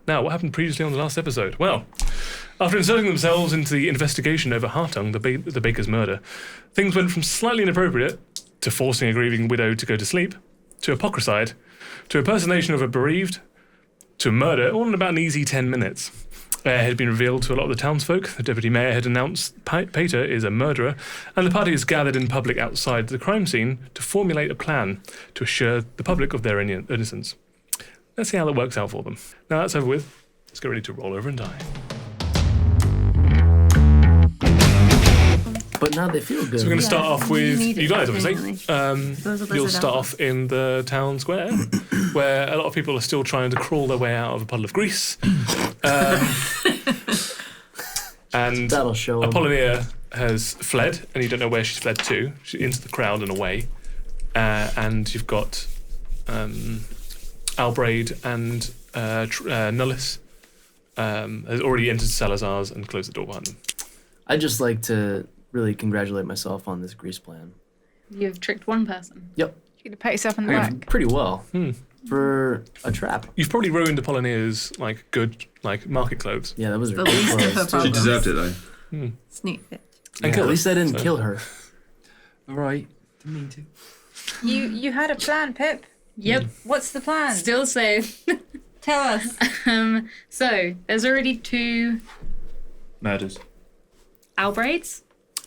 Now, what happened previously on the last episode? Well, after inserting themselves into the investigation over Hartung, the baker's murder, things went from slightly inappropriate to forcing a grieving widow to go to sleep, to apocrycide, to impersonation of a bereaved, to murder, all in about an easy 10 minutes. It had been revealed to a lot of the townsfolk. The deputy mayor had announced Pater is a murderer, and the party is gathered in public outside the crime scene to formulate a plan to assure the public of their innocence. Let's see how that works out for them. Now that's over with. Let's get ready to roll over and die. But now they feel good. So we're going to start off with you guys, definitely. obviously. You'll start off in the town square, where a lot of people are still trying to crawl their way out of a puddle of grease. And That'll show 'em. Apollonia has fled, and you don't know where she's fled to. She's into the crowd and away. And you've got Albraid and Nullis has already entered Salazar's and closed the door behind them. I'd just like to really congratulate myself on this grease plan. You've tricked one person. Yep. You're gonna pat yourself on the back. Pretty well. For a trap. You've probably ruined Apollonia's good market clothes. Yeah, that was The really least of her close. problems. She deserved it though. Sneak it. And kill At her. least I didn't kill her. Alright, didn't mean to. You had a plan, Pip. Yep. What's the plan? Still safe. Tell us. So there's already 2 Murders. Albraids.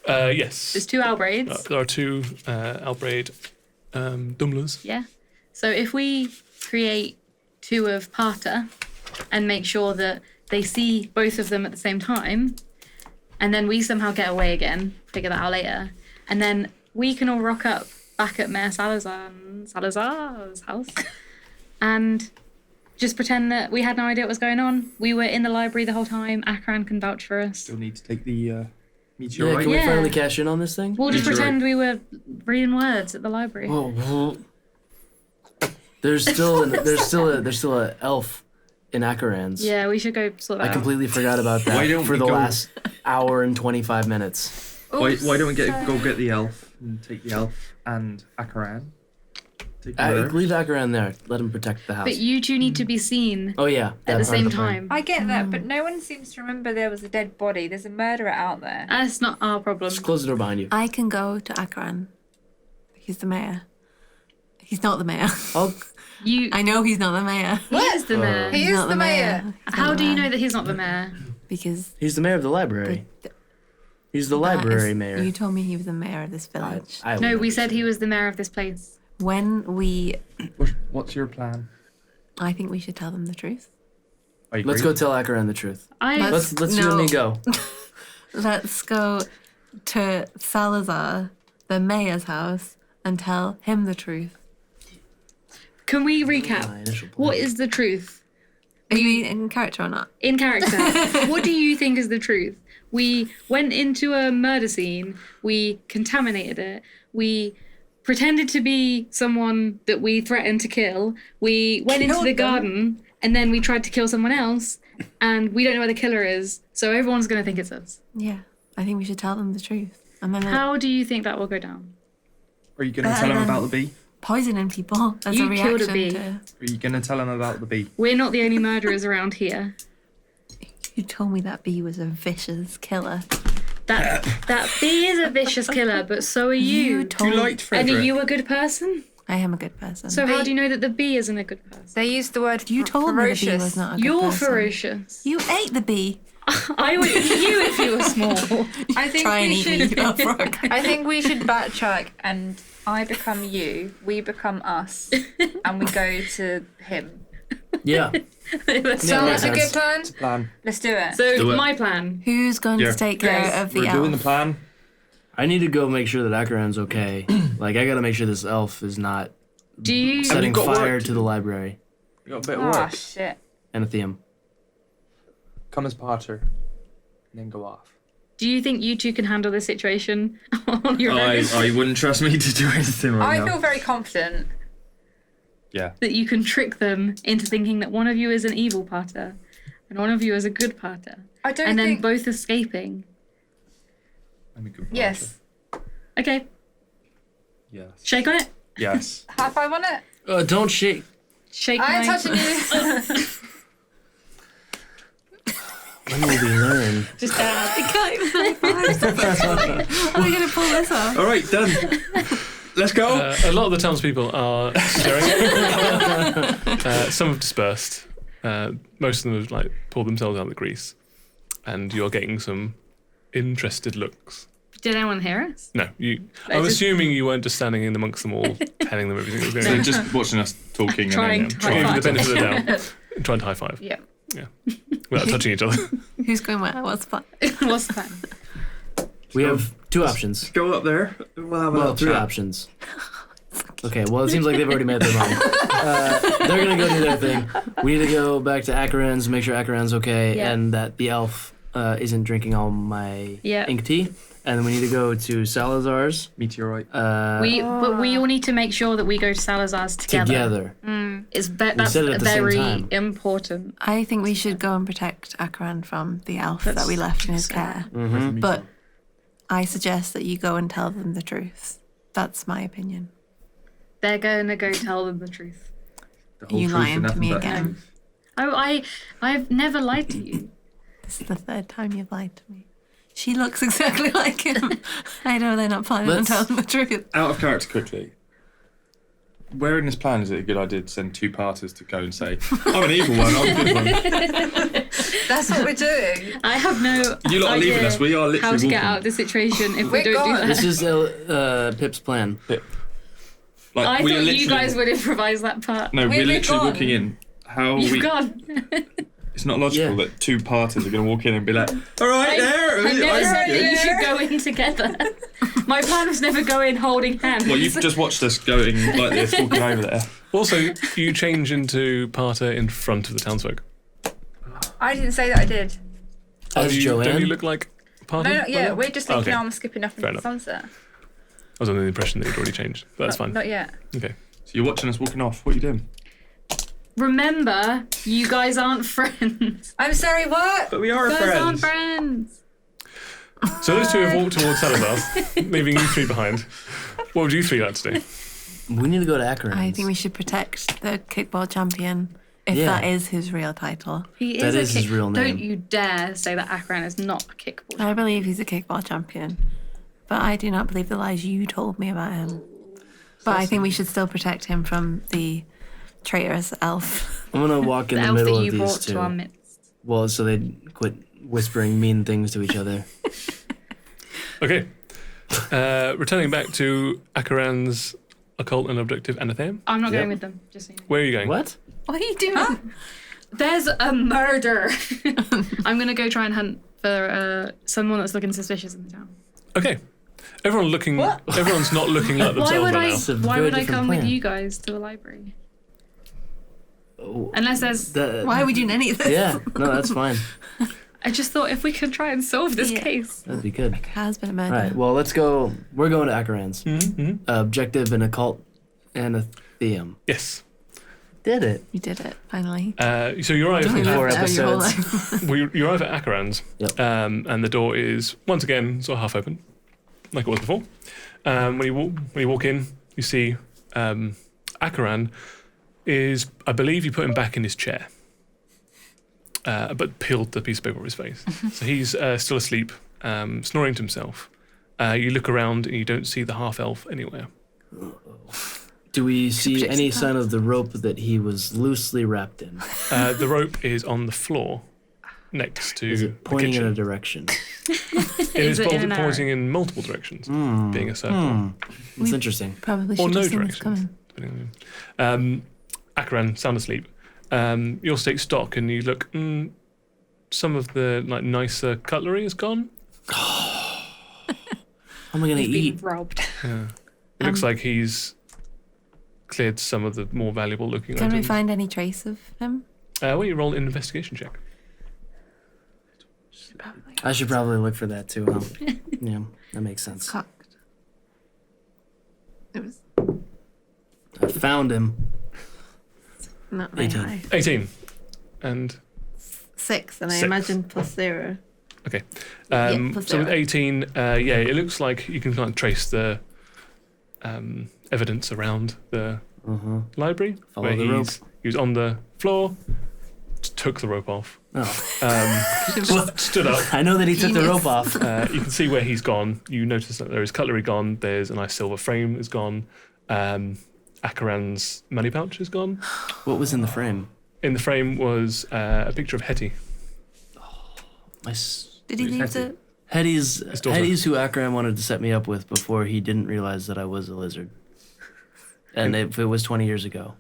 Yes. There's 2 Albraids. There are 2 Albraid Dumlers. Yeah. So if we create 2 of Parter and make sure that they see both of them at the same time, and then we somehow get away again, figure that out later, and then we can all rock up back at Mayor Salazar's house and just pretend that we had no idea what was going on. We were in the library the whole time. Akran can vouch for us. Still need to take the Yeah, meteorite. can we Yeah. finally cash in on this thing? We'll just Meteorite. pretend we were reading words at the library. Whoa. There's still a elf in Akaran's. Yeah, we should go sort that I out. completely forgot about Why that don't for we the go- last hour and 25 minutes. Why don't we go get the elf and take the elf and Akaran? Take her. Leave Akaran there. Let him protect the house. But you 2 need to be seen Oh yeah. at that the part same of plan. time. I get that, but no one seems to remember there was a dead body. There's a murderer out there. That's not our problem. Just close the door behind you. I can go to Akran. He's the mayor. He's not the mayor. I know he's not the mayor. He is the mayor. He He's is not the mayor. He's How not do the you mayor. know that he's not the mayor? Because He's the mayor of the library. He's the that library is- mayor. You told me he was the mayor of this village. I No, would we never said say he that. was the mayor of this place. When we, What's your plan? I think we should tell them the truth. I agree. Let's go tell Akaran the truth. Let's- Let's you and me go. Let's go to Salazar, the mayor's house, and tell him the truth. Can we My recap? initial plan. What is the truth? Are you in character or not? In character, what do you think is the truth? We went into a murder scene, we contaminated it, we pretended to be someone that we threatened to kill, we went into the garden, and then we tried to kill someone else, and we don't know where the killer is, so everyone's going to think it's us. Yeah, I think we should tell them the truth. And then How do you think that will go down? Are you going to tell him about the bee? poisoning people as You a killed a reaction bee. to... Are you going to tell him about the bee? We're not the only murderers around here. You told me that bee was a vicious killer. That bee is a vicious killer, but so are you. told... You liked And Frederick. are you a good person? I am a good person. So how do you know that the bee isn't a good person? They used the word You told me the ferocious. bee was not a good You're person. ferocious. You ate the bee. I would eat you if you were small. I think Try and we eat me, should. you little frog. I think we should backtrack, and I become you, we become us, and we go to him. Yeah. Sound like a good plan? Plan. Let's do it. So Do it. my plan. Who's going Yeah. to take care Yes. of the We're elf? doing the plan. I need to go make sure that Akaran's okay. Like, I gotta make sure this elf is not Do you? setting got fire work to the library. You got a bit of Oh work. shit. Anathema. Come as Potter, and then go off. Do you think you two can handle this situation on your own? I wouldn't trust me to do anything right I now. feel very confident. Yeah. That you can trick them into thinking that one of you is an evil Potter and one of you is a good Potter, I don't and then think. both escaping. I'm a good Potter. Yes. Okay, Yes. shake on it. Yes. High five on it. Don't shake. Shake I ain't my... touching you. When will we learn? Just I can't even high-five. Are we going to pull this off? All right, done. Let's go. A lot of the townspeople are staring. Some have dispersed. Most of them have like pulled themselves out of the grease, and you're getting some interested looks. Did anyone hear us? No, I'm assuming you weren't just standing in amongst them all, telling them everything that was going So on. just watching us talking Trying and to then Giving you the high-five. benefit of the doubt, trying to high five. Yeah. Without touching each other. Who's going where? What's the plan? What's the plan? We have 2 options. go up there. We'll have a Well, little 3 chat. options. Okay, well, it seems like they've already made their mind. They're going to go do their thing. We need to go back to Akaran's, make sure Akaran's okay, Yeah. and that the elf isn't drinking all my Yeah. ink tea. And then we need to go to Salazar's. Meteorite. But we all need to make sure that we go to Salazar's together. That's said it at the same very time. important. I think we should go and protect Akaran from the elf that we left in his care. But I suggest that you go and tell them the truth. That's my opinion. They're going to go tell them the truth. The Are whole you truth and lying to nothing me but again? truth. I've never lied to you. This is the 3rd time you've lied to me. She looks exactly like him. I know they're not planning on Let's- telling the truth. Out of character quickly. Where in this plan is it a good idea to send 2 parters to go and say, I'm an evil one, I'm a good one? That's what we're doing. I have no You lot are idea leaving us, we are literally how to walking. get out of the situation if we We're don't gone. do that. This is Pip's plan. Like, I we are thought literally, you guys would improvise that part. No, we're We've literally gone. walking in. How are You've we... gone. It's not logical Yeah. that 2 parters are going to walk in and be like, all right, there. I never said that you there. should go in together. My plan was never go in holding hands. Well, you've just watched us going like this, walking over there. Also, you change into Parter in front of the townsfolk. I didn't say that I did. As Don't Joanne. you look like Parter? No, yeah, Brother? we're just thinking Okay. I'm skipping up Fair into the enough. sunset. I was under the impression that you'd already changed, but that's fine. Not yet. Okay. So you're watching us walking off. What are you doing? Remember, you guys aren't friends. I'm sorry, what? But we are You guys aren't friends. So those 2 have walked towards Salazar, leaving you 3 behind. What would you 3 like to do? We need to go to Akaran's. I think we should protect the kickball champion, if Yeah. that is his real title. He That is is his real name. Don't you dare say that Akaran is not a kickball. I believe he's a kickball champion, but I do not believe the lies you told me about him. But I think we should still protect him from the traitorous elf. I'm going to walk in The the elf middle that of you these brought 2. to our midst. Well, so they quit whispering mean things to each other. Okay. Returning back to Akaran's occult and objective Anathema. I'm not Yep. going with them. Just so you know. Where are you going? What? What are you doing? There's a murder. I'm gonna go try and hunt for someone that's looking suspicious in the town. Okay. Everyone's not looking like Why themselves would right I? now. It's a Why very would I different come plan. with you guys to the library? Oh, Unless there's. Why are we doing any of this? Yeah, no, that's fine. I just thought if we could try and solve this Yeah. case. That'd be good. Has been a All murder. right, well, let's go. We're going to Akaran's. Mm-hmm. Objective and occult anathema. Yes. Did it. You did it, finally. So you arrive. Only You four lived out your whole episodes. life. You arrive at Akaran's, Yep. and the door is once again sort of half open, like it was before. When you walk in, you see Akaran is, I believe, you put him back in his chair, but peeled the piece of paper off his face. So he's still asleep, snoring to himself. You look around and you don't see the half elf anywhere. Do we see predict any the sign of the rope that he was loosely wrapped in? The rope is on the floor next to Is it pointing the in a kitchen. direction? It Is is it in an arrow? pointing in multiple directions, being a circle. That's interesting. Probably Or should no have seen this directions. coming. depending on Akaran, sound asleep. You also take stock and you look. Some of the like nicer cutlery is gone. How am I going to He's being eat? robbed. It looks like he's cleared some of the more valuable looking Can we items. find any trace of him? Well, you roll an investigation check. I should probably look for that too, huh? Yeah, that makes sense. Cocked. It was I found him. not very 18. high. 18. And 6, and I 6. imagine plus 0. okay. plus So with 0. 18, it looks like you can kind of trace the evidence around the library. Follow where the rope. he was on the floor, took the rope off. Oh. Stood up. I know that he took the rope off. You can see where he's gone. You notice that there is cutlery gone. There's a nice silver frame is gone. Akaran's money pouch is gone. What was in the frame? In the frame was a picture of Hetty. Did he leave the? Hetty's daughter. Hetty's who Akaran wanted to set me up with before he didn't realize that I was a lizard. And if it was 20 years ago.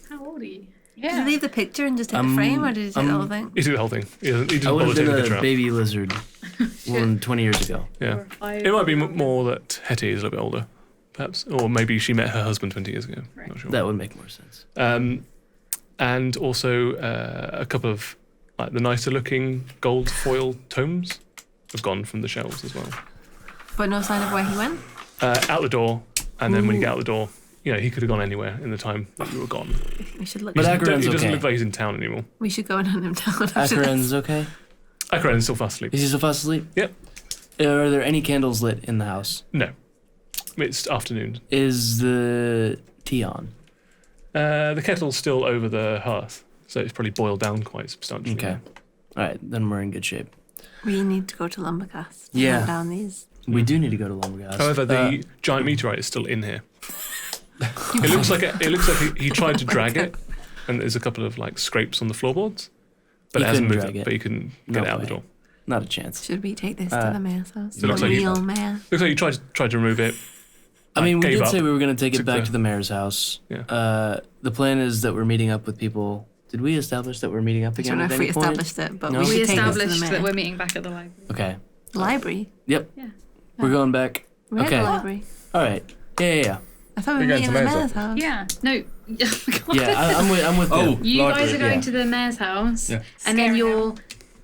How old are you? Did he leave the picture and just take the frame, or did he take the whole thing? He took the whole thing. He didn't I would bother have taking the been picture a out. baby lizard 20 years ago. Yeah. It might be more that Hetty is a little bit older, perhaps. Or maybe she met her husband 20 years ago. Right. Not sure. That would make more sense. And also a couple of like the nicer looking gold foil tomes have gone from the shelves as well. But no sign of where he went. Out the door, and then when you get out the door, you know, he could have gone anywhere in the time that you were gone. We should look. But He Akaran's doesn't okay. look like he's in town anymore. We should go and hunt him down. after Akaran's okay? Akaran's still fast asleep. Is he still fast asleep? Yep. Are there any candles lit in the house? No. It's afternoon. Is the tea on? The kettle's still over the hearth, so it's probably boiled down quite substantially. Okay. All right, then we're in good shape. We need to go to Lumbercast. To Yeah. hunt down these. We do need to go to Lumbergast. However, the giant meteorite is still in here. It looks like he tried to drag it, and there's a couple of like scrapes on the floorboards, but He it hasn't couldn't moved. drag it. But he couldn't No get it out the way. door. Not a chance. Should we take this to the mayor's house? it looks The like you- real mayor. Looks like he tried to remove it. I mean, we gave did up. say we were going to take it Took back the- to the mayor's house. Yeah. The plan is that we're meeting up with people. Did we establish that we're meeting up I again? don't know at if we any point? established it, but No? we We should We take this to the established mayor. that we're meeting back at the library. Okay. Library. Yep. Yeah. We're going back. We're Okay. at the library. All right. Yeah. I thought we We're were going meeting to at the mayor's mayor's house. Yeah. No. God. Yeah, I'm with Oh, them. You guys library, are going yeah. to the mayor's house, Yeah. and then Scary you're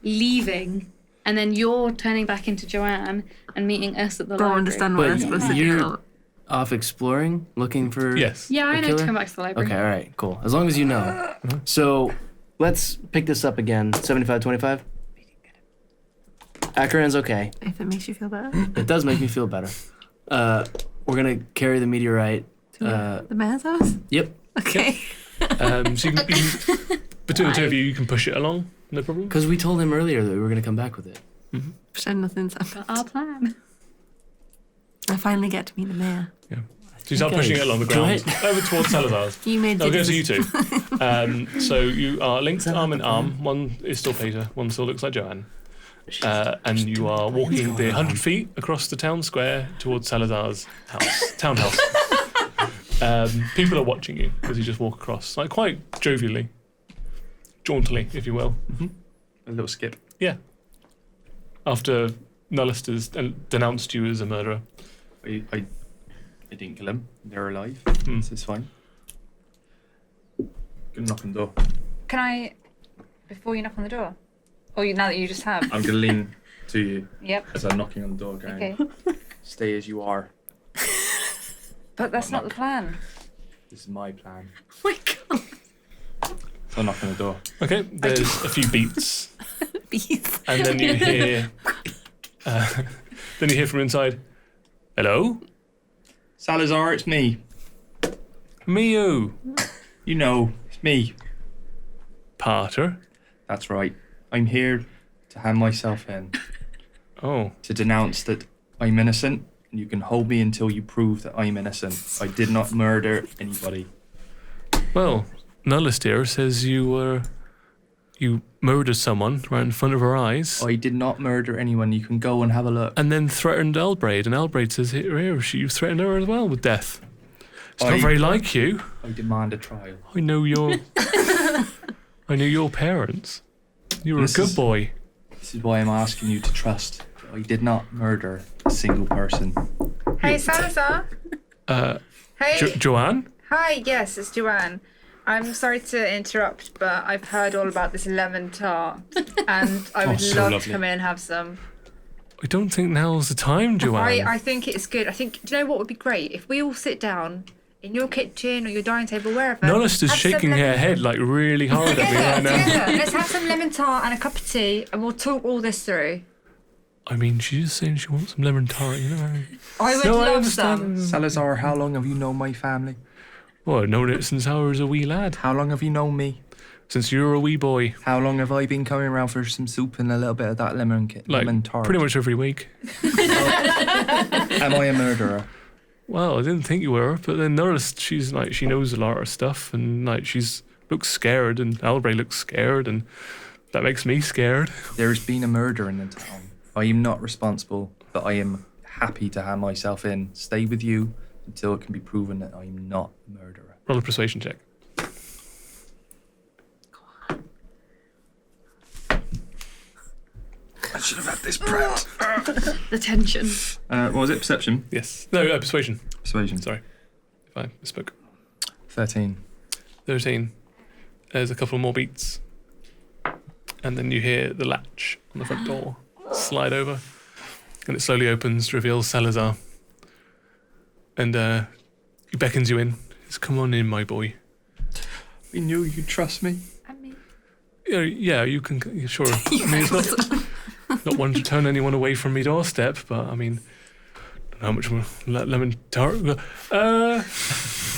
leaving, and then you're turning back into Joanne and meeting us at the Don't library. understand what But I'm supposed to you're- do. Off exploring, looking for. Yes. Yeah, I a know killer? to come back to the library. Okay, all right, cool. As long as you know. So let's pick this up again. 75-25. Akaran's okay. If it makes you feel better. It does make me feel better. We're gonna carry the meteorite. The mayor's house? Yep. Okay. So you can, between the two of you, you can push it along. No problem. Because we told him earlier that we were gonna come back with it. Pretend nothing's But happened. our plan. I finally get to meet the mayor. So you start Okay. pushing it along the ground over towards Salazar's. You made I'll the go to you decision. two. So you are linked Is that arm not in the arm. One is still Peter, one still looks like Joanne. And you are walking the 100 feet across the town square towards Salazar's house, townhouse. People are watching you as you just walk across, like quite jovially, jauntily, if you will. A little skip. Yeah. After Nullist has denounced you as a murderer. I didn't kill them. They're alive. Hmm. This is fine. Gonna knock on the door. Can I, before you knock on the door? Or now that you just have? I'm gonna lean to you Yep. as I'm knocking on the door, going, Okay. stay as you are. But that's not the plan. This is my plan. Oh my god. So I knock on the door. Okay, there's a few beats, Bees. and then you hear, from inside, "Hello, Salazar, it's me. Mio, You know, it's me. Parter." That's right. I'm here to hand myself in, Oh, to denounce that I'm innocent, and you can hold me until you prove that I'm innocent. I did not murder anybody. well, Nullist here says you murdered someone right in front of our eyes, I did not murder anyone. You can go and have a look. and then threatened Elbraid, and Elbraid says here you threatened her as well with death. It's not I- very like you. I demand a trial. I know your, I knew your parents. You were This a good is- boy. This is why I'm asking you to trust that I did not murder a single person. Hey, Salazar. Hey. Joanne. Hi, yes, it's Joanne. I'm sorry to interrupt, but I've heard all about this lemon tart, and I would so love lovely. to come in and have some. I don't think now's the time, Joanne. I think it's good. I think, do you know what would be great? If we all sit down in your kitchen or your dining table, wherever. Nullist is have some shaking her lemon- head like really hard at me right now. Together. Let's have some lemon tart and a cup of tea, and we'll talk all this through. I mean, she's just saying she wants some lemon tart, you know. I would No, I love understand. some. Salazar, how long have you known my family? Well, I've known it since I was a wee lad. How long have you known me? since you were a wee boy. How long have I been coming around for some soup and a little bit of that lemon tart? Pretty much every week. Am I a murderer? Well, I didn't think you were, but then noticed she's like, she knows a lot of stuff, and like looks scared, and Albrecht looks scared, and that makes me scared. There's been a murder in the town. I am not responsible, but I am happy to hand myself in, stay with you until it can be proven that I'm not a murderer. Roll a persuasion check. I should have had this prepped. The tension. What was it? Perception? Yes. No, persuasion. Persuasion. Sorry if I misspoke. 13. 13. There's a couple more beats. And then you hear the latch on the front door slide over. And it slowly opens to reveal Salazar. And he beckons you in. He says, "Come on in, my boy." I knew you'd trust me. And me. Yeah, you can, sure. I mean, it's not one to turn anyone away from me doorstep, but I mean, don't know how much more lemon tart.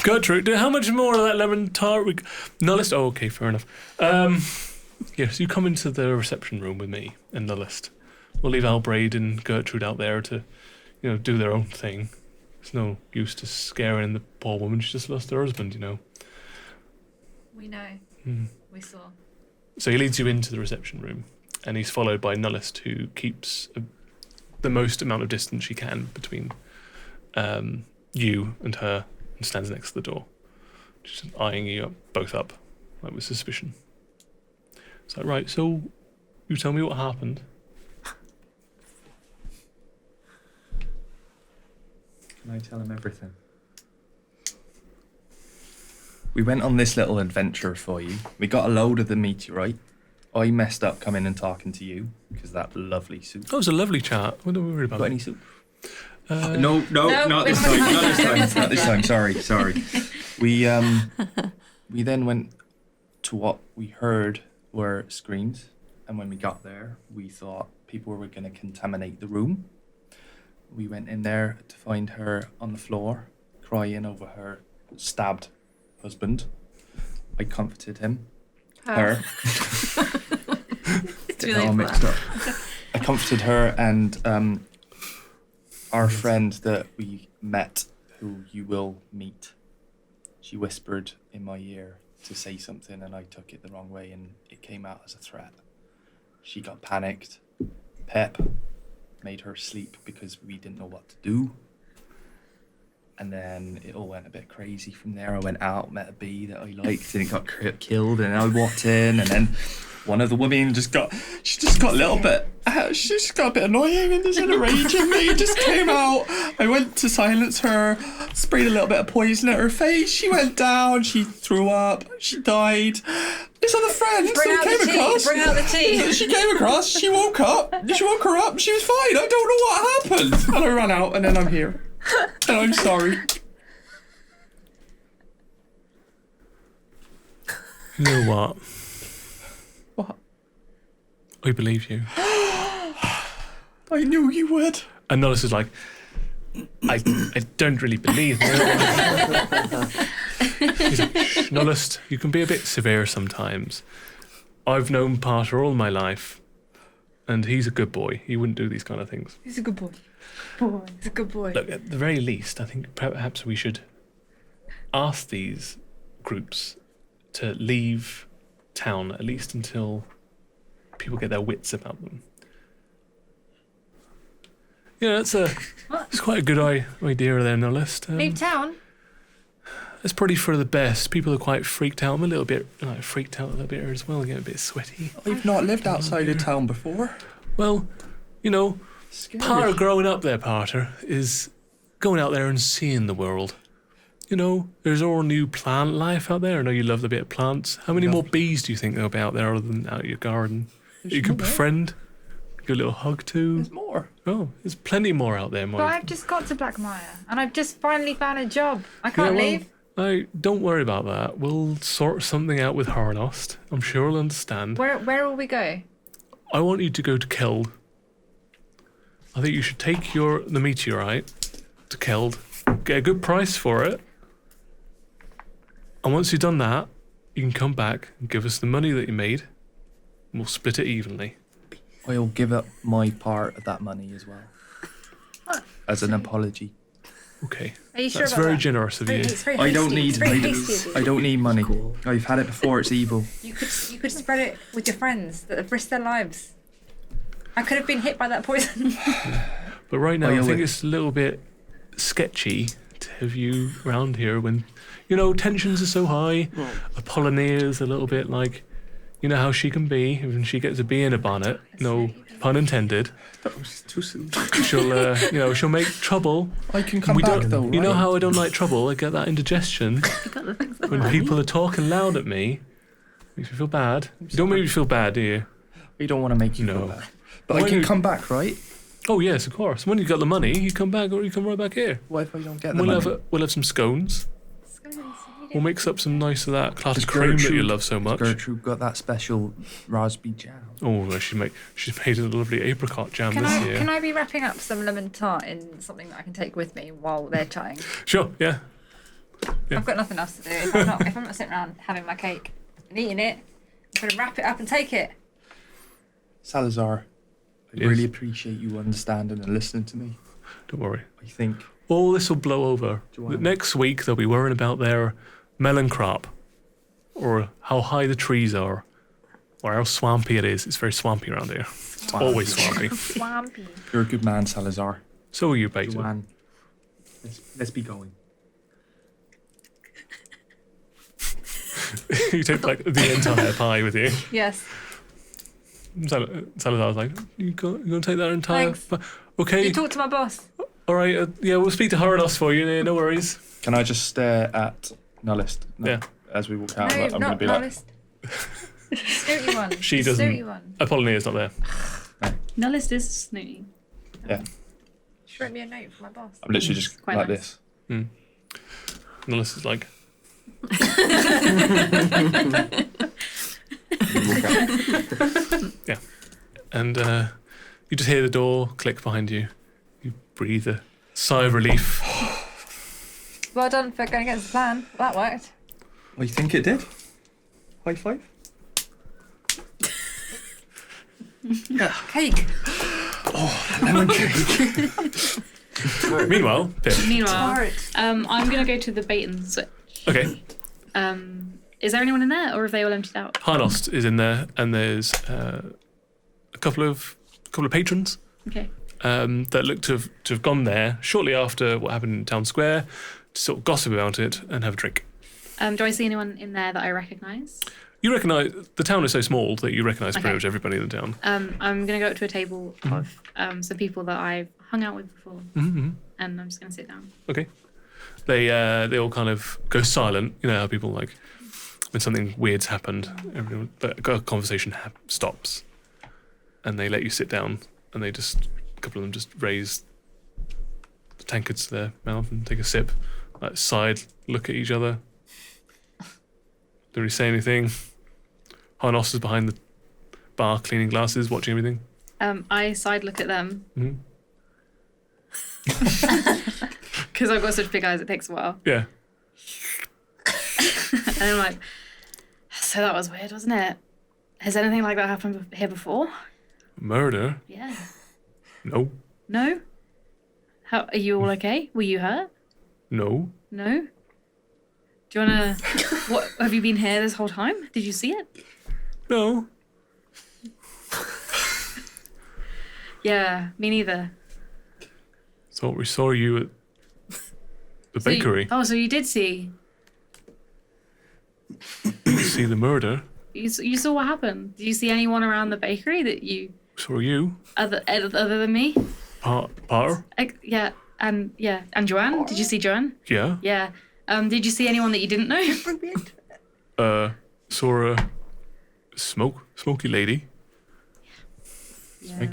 Gertrude, how much more of that lemon tart? Nullist. Oh, okay, fair enough. Yes, you come into the reception room with me and Nullist. We'll leave Albrecht and Gertrude out there to, do their own thing. There's no use to scaring the poor woman. She just lost her husband, We know. We saw. So he leads you into the reception room, and he's followed by Nullist, who keeps the most amount of distance she can between you and her, and stands next to the door, just eyeing you both up, like with suspicion. It's like, right, so you tell me what happened. Can I tell him everything? We went on this little adventure for you. We got a load of the meteorite. I messed up coming and talking to you because that lovely soup. That was a lovely chat. What don't we worry about? Got any soup? No, not this time. Not this time. Sorry. We then went to what we heard were screams, and when we got there, we thought people were going to contaminate the room. We went in there to find her on the floor, crying over her stabbed husband. I comforted him. Her. It's Getting really all mixed fun. up. I comforted her and our friend that we met, who you will meet. She whispered in my ear to say something, and I took it the wrong way, and it came out as a threat. She got panicked. Pep made her sleep because we didn't know what to do. And then it all went a bit crazy from there. I went out, met a bee that I liked, and it got killed. And I walked in, and then one of the women just got a little bit, she just got a bit annoying and just had a rage in me. It just came out. I went to silence her, sprayed a little bit of poison at her face. She went down, she threw up, she died. This other friend Bring out the tea. Bring out the tea. She came across, she woke up, she woke her up, she was fine. I don't know what happened. And I ran out, and then I'm here. And I'm sorry. You know what? What? I believe you. I knew you would. And Nullist is like, I don't really believe it. He's like, shh, Nullist, you can be a bit severe sometimes. I've known Parter all my life, and he's a good boy. He wouldn't do these kind of things. He's a good boy. He's a good boy. Look, at the very least, I think perhaps we should ask these groups to leave town, at least until people get their wits about them. Yeah, it's quite a good idea there, Nullist. Leave town? It's probably for the best. People are quite freaked out. I'm a little bit freaked out a little bit as well, getting a bit sweaty. I've not lived outside of town before. Well, Scary. part of growing up there, Parter, is going out there and seeing the world. There's all new plant life out there. I know you love the bit of plants. How many more bees do you think there'll be out there other than out your garden? You could befriend, give a little hug to. There's more. Oh, there's plenty more out there, Mike. But I've just got to Blackmire, and I've just finally found a job. I can't leave. Don't worry about that. We'll sort something out with Harnost. I'm sure he'll understand. Where will we go? I want you to go to Keld. I think you should take the meteorite to Keld, get a good price for it, and once you've done that, you can come back and give us the money that you made, and we'll split it evenly. I'll give up my part of that money as well. As an apology. Okay. Are you sure That's about very that? generous of you. It's very I don't hasty. need It's very hasty of you. I don't need money. I've had it before, it's evil. You could spread it with your friends that have risked their lives. I could have been hit by that poison. But right now, Oh, I you're think with- it's a little bit sketchy to have you around here when, tensions are so high. Apollinaire a little bit like, you know how she can be when she gets a bee in a bonnet. No pun intended. That was too soon. She'll make trouble. I can come back though, right? You know how I don't like trouble? I get that indigestion You got the things that when lie. people are talking loud at me. Makes me feel bad. You don't make me feel bad, do you? We don't want to make you No. feel bad. But Why I can you- come back, right? Oh yes, of course. When you got the money, you come back or you come right back here. What if I don't get the We'll money? we'll have some scones. We'll mix up some nice of that clotted Does cream that you Gertrude- love so much. Gertrude got that special raspberry jam. Oh, well, she's made a lovely apricot jam Can this year. I be wrapping up some lemon tart in something that I can take with me while they're chatting? Sure, yeah. Yeah. I've got nothing else to do. If I'm not sitting around having my cake and eating it, I'm gonna wrap it up and take it. Salazar, I Yes. really appreciate you understanding and listening to me. Don't worry. I think All this will blow over. Joanne. Next week, they'll be worrying about their melon crop or how high the trees are or how swampy it is. It's very swampy around here. It's always swampy. Swampy. you're a good man, Salazar. So are you, Beta. Joanne, let's be going. You take like the entire pie with you. Yes. Salazar's like, you gonna take that entire Thanks. pie? Okay. You talk to my boss. All right. Yeah, we'll speak to Harados for you. Yeah, no worries. Can I just stare at Nullist? Yeah. As we walk out, No, I'm going to not be like, Nullist. Snooty one. She The doesn't- Snooty one. Apollinaire is not there. Nullist is snooty. She wrote me a note for my boss. I'm literally just Quite like nice. this. Nullis is like, We walk out. and you just hear the door click behind you. You breathe a sigh of relief. Well done for going against the plan. That worked. Oh, you think it did? High five? Cake. Lemon cake. Meanwhile, Pip. Meanwhile, I'm gonna go to the bait and switch. Okay, Is there anyone in there, or have they all emptied out? Harnost is in there, and there's a couple of patrons Okay. that look to have gone there shortly after what happened in Town Square to sort of gossip about it and have a drink. Do I see anyone in there that I recognise? You recognise the town is so small that you recognise Okay. pretty much everybody in the town. I'm gonna go up to a table of some people that I've hung out with before, Mm-hmm. and I'm just gonna sit down. Okay. They all kind of go silent. You know how people like when something weird's happened, everyone, a conversation stops, and they let you sit down, and a couple of them just raise the tankards to their mouth and take a sip, like side look at each other. Don't really say anything. Harnos is behind the bar cleaning glasses, watching everything. I side look at them Hmm. because I've got such big eyes. It takes a while, Yeah. and I'm like, so that was weird, wasn't it? Has anything like that happened here before? Murder? Yeah. No. No. How are you all okay? Were you hurt? No. No. Do you wanna? What have you been here this whole time? Did you see it? No. Yeah, me neither. So we saw you at the So you- bakery. so you did see. You see the murder. You saw what happened. Did you see anyone around the bakery that you Saw you. other than me? Potter. Yeah, and Joanne. Did you see Joanne? Yeah. Yeah. Did you see anyone that you didn't know? Saw a smoky lady. Yeah.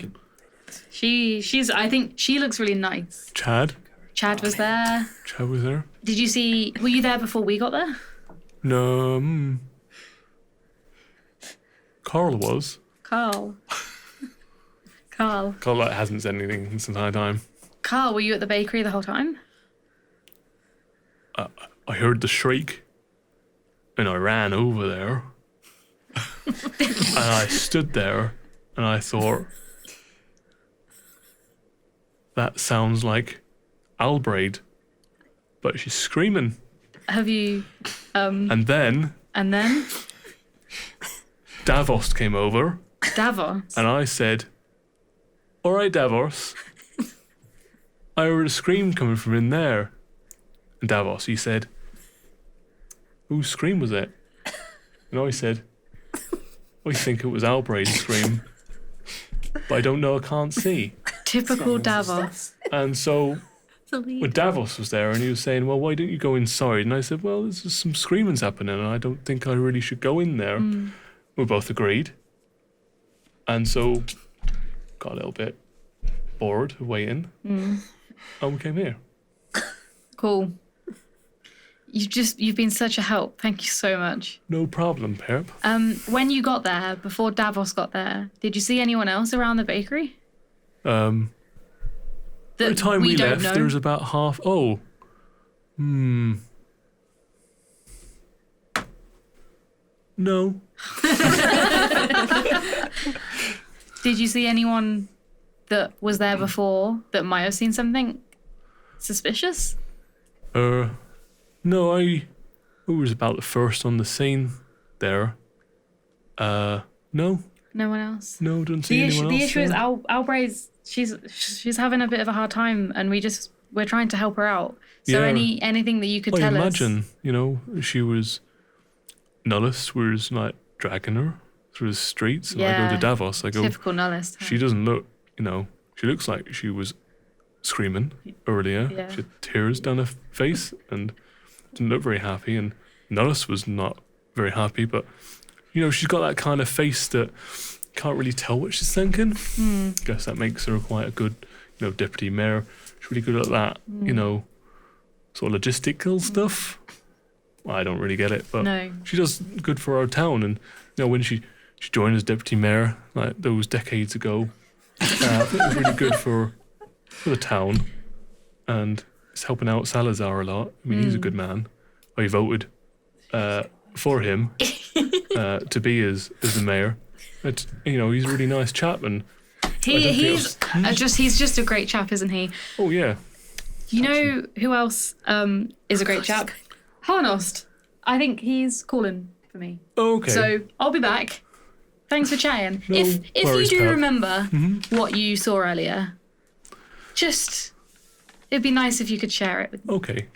She's. I think she looks really nice. Chad Chad was there. was there. Did you see? Were you there before we got there? No. Carl was. Carl. Carl. Carl hasn't said anything this entire time. Carl, were you at the bakery the whole time? I heard the shriek. and I ran over there. And I stood there and I thought, that sounds like Albraid, but she's screaming. Have you? And then And then Davos came over Davos. and I said, all right, Davos, I heard a scream coming from in there. And Davos, he said, whose scream was it? And I said, I think it was Albraid's scream, but I don't know, I can't see. Typical Davos. And so The lead. when Davos was there and he was saying, well, why don't you go inside? And I said, well, there's just some screaming's happening and I don't think I really should go in there. We both agreed. And so got a little bit bored of waiting and we came here. Cool. You've been such a help. Thank you so much. No problem, Perp. When you got there, before Davos got there, did you see anyone else around the bakery? By That the time we don't left, know? there was about half. Oh. No. Did you see anyone that was there before that might have seen something suspicious? No, I was about the first on the scene there. No. No one else. No, didn't see anyone The else. issue is there. Albraid's. She's having a bit of a hard time, and we're trying to help her out. So Yeah. anything that you could I tell imagine, she was. Nullus was like dragging her through the streets, and I Yeah. go to Davos. I us. go, Typical Nullist. she doesn't look, she looks like she was screaming earlier. Yeah. She had tears down her face and didn't look very happy. And Nullus was not very happy, but she's got that kind of face that can't really tell what she's thinking. Guess that makes her quite a good, deputy mayor. She's really good at that, sort of logistical stuff. I don't really get it, but No. she does good for our town. And when she joined as deputy mayor, like those decades ago, I think it was really good for the town, and it's helping out Salazar a lot. I mean, he's a good man. I voted for him to be as the mayor. He's a really nice chap, and He's just a great chap, isn't he? oh yeah, You know who else is a great chap? Harnost. I think he's calling for me. okay. So I'll be back. Thanks for chatting. No if you worries, do pal. remember what you saw earlier, it'd be nice if you could share it with me. Okay,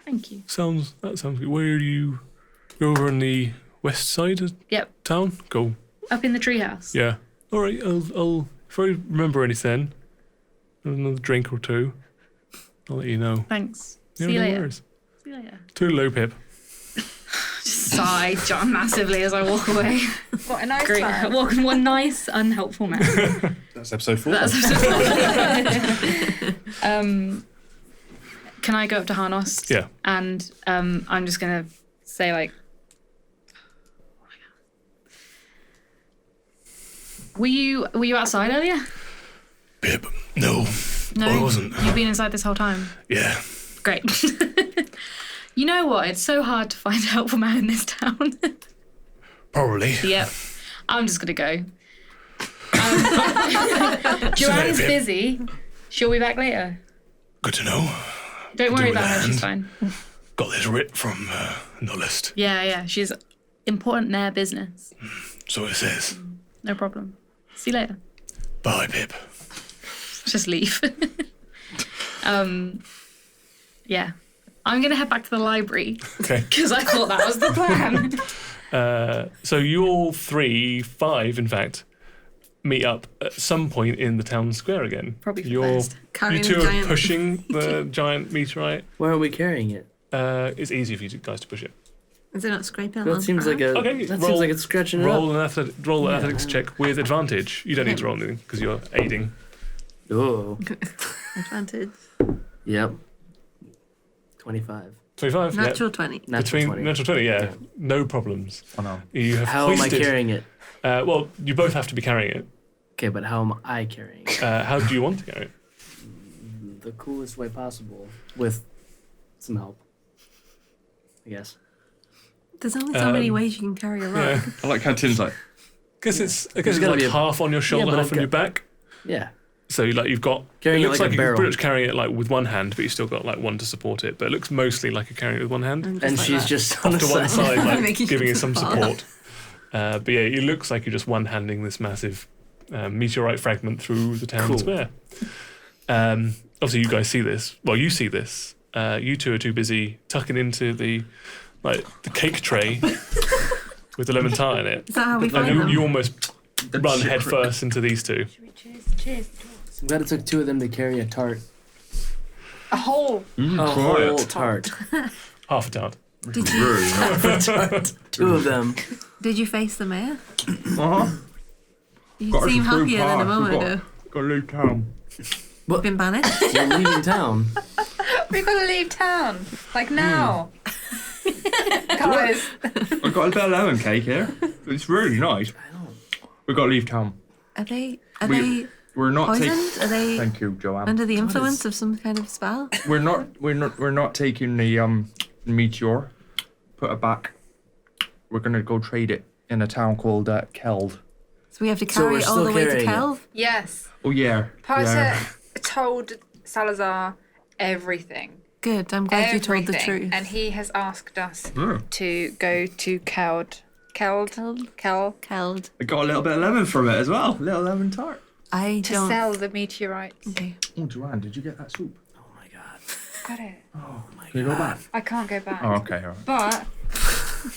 Thank you. that sounds good. Where are you? You're over on the west side of Yep, town. Go. up in the treehouse. Yeah. All right. I'll if I remember anything, another drink or two, I'll let you know. Thanks. Yeah, See you no later. worries. See you later. Toodaloo, Pip. Just sigh, John, massively as I walk away. What a nice Great. man. Walking one nice, unhelpful man. That's episode 4. Can I go up to Harnost? Yeah. And I'm just gonna say like, were you outside earlier? Pip. No. No, I wasn't. You've been inside this whole time. Yeah. Great. You know what? It's so hard to find a helpful man in this town. Probably. Yep. I'm just gonna go. Joanne's Pip. busy. She'll be back later. Good to know. Don't Could worry do with about her. a She's hand. fine. Got this writ from the list. Yeah. She's important mayor business. So it says. No problem. See you later. Bye, Pip. Just leave. Yeah. I'm gonna head back to the library Okay. because I thought that was the plan. So you all 5 in fact, meet up at some point in the town square again. Probably for the You're, best. you Carrying two the are giant- pushing the giant meteorite. Why are we carrying it? It's easy for you guys to push it. Is it not scraping That on seems like a. Okay, that roll- seems like it's scratching it Roll up. an athletics check with advantage. You don't need to roll anything because you're aiding. Oh. advantage? Yep. 25. 25. Natural 20. Natural Between 20. natural 20, yeah, no problems. Oh no. You have How am I hoisted. carrying it? Well, you both have to be carrying it. Okay, but how am I carrying it? How do you want to carry it? The coolest way possible with some help. I guess. There's only so many ways you can carry a rock. Yeah. I like how Tim's like, I guess it's gotta like be a- half on your shoulder, but half it's on your got- back. Yeah. So like you've got Carrying it it looks like a like, you're barrel. pretty much carrying it like with one hand, but you still got like one to support it. But it looks mostly like you're carrying it with one hand, And And like she's that. just on off the to one side. side, like Making giving sure it some to fall. support. But yeah, it looks like you're just one-handing this massive meteorite fragment through the town Cool. square. Obviously, you guys see this. Well, you see this. You two are too busy tucking into the cake tray with the lemon tart in it. Is that how we And find them? you almost run head first into these two. Cheers. I'm glad it took 2 of them to carry a tart. A whole. A whole tart. Half a tart. Did you 2 of them. did you face the mayor? uh-huh. You Got us seem a fruit happier than a pie. moment We've ago. Got to leave town. Been banished? You're leaving town. We've got to leave town. Like now. Guys. I've got a bit of lemon cake here. It's really nice. We've got to leave town. Are they We're not taking. poisoned? Are they Thank you, Joanne. under the influence of some kind of spell? We're not taking the meteor. Put it back. We're gonna go trade it in a town called Keld. So we have to So carry we're it all the still way to carrying it. Keld? Yes. Oh yeah. Potter Yeah. told Salazar everything. Good, I'm glad you told the Everything. truth. And he has asked us Hmm. to go to Keld. Keld. I got a little bit of lemon from it as well. Little lemon tart. I To don't... sell the meteorites. Okay. Oh, Joanne, did you get that soup? Oh my god. Got it. Can you go back? I can't go back. Oh, okay, alright. But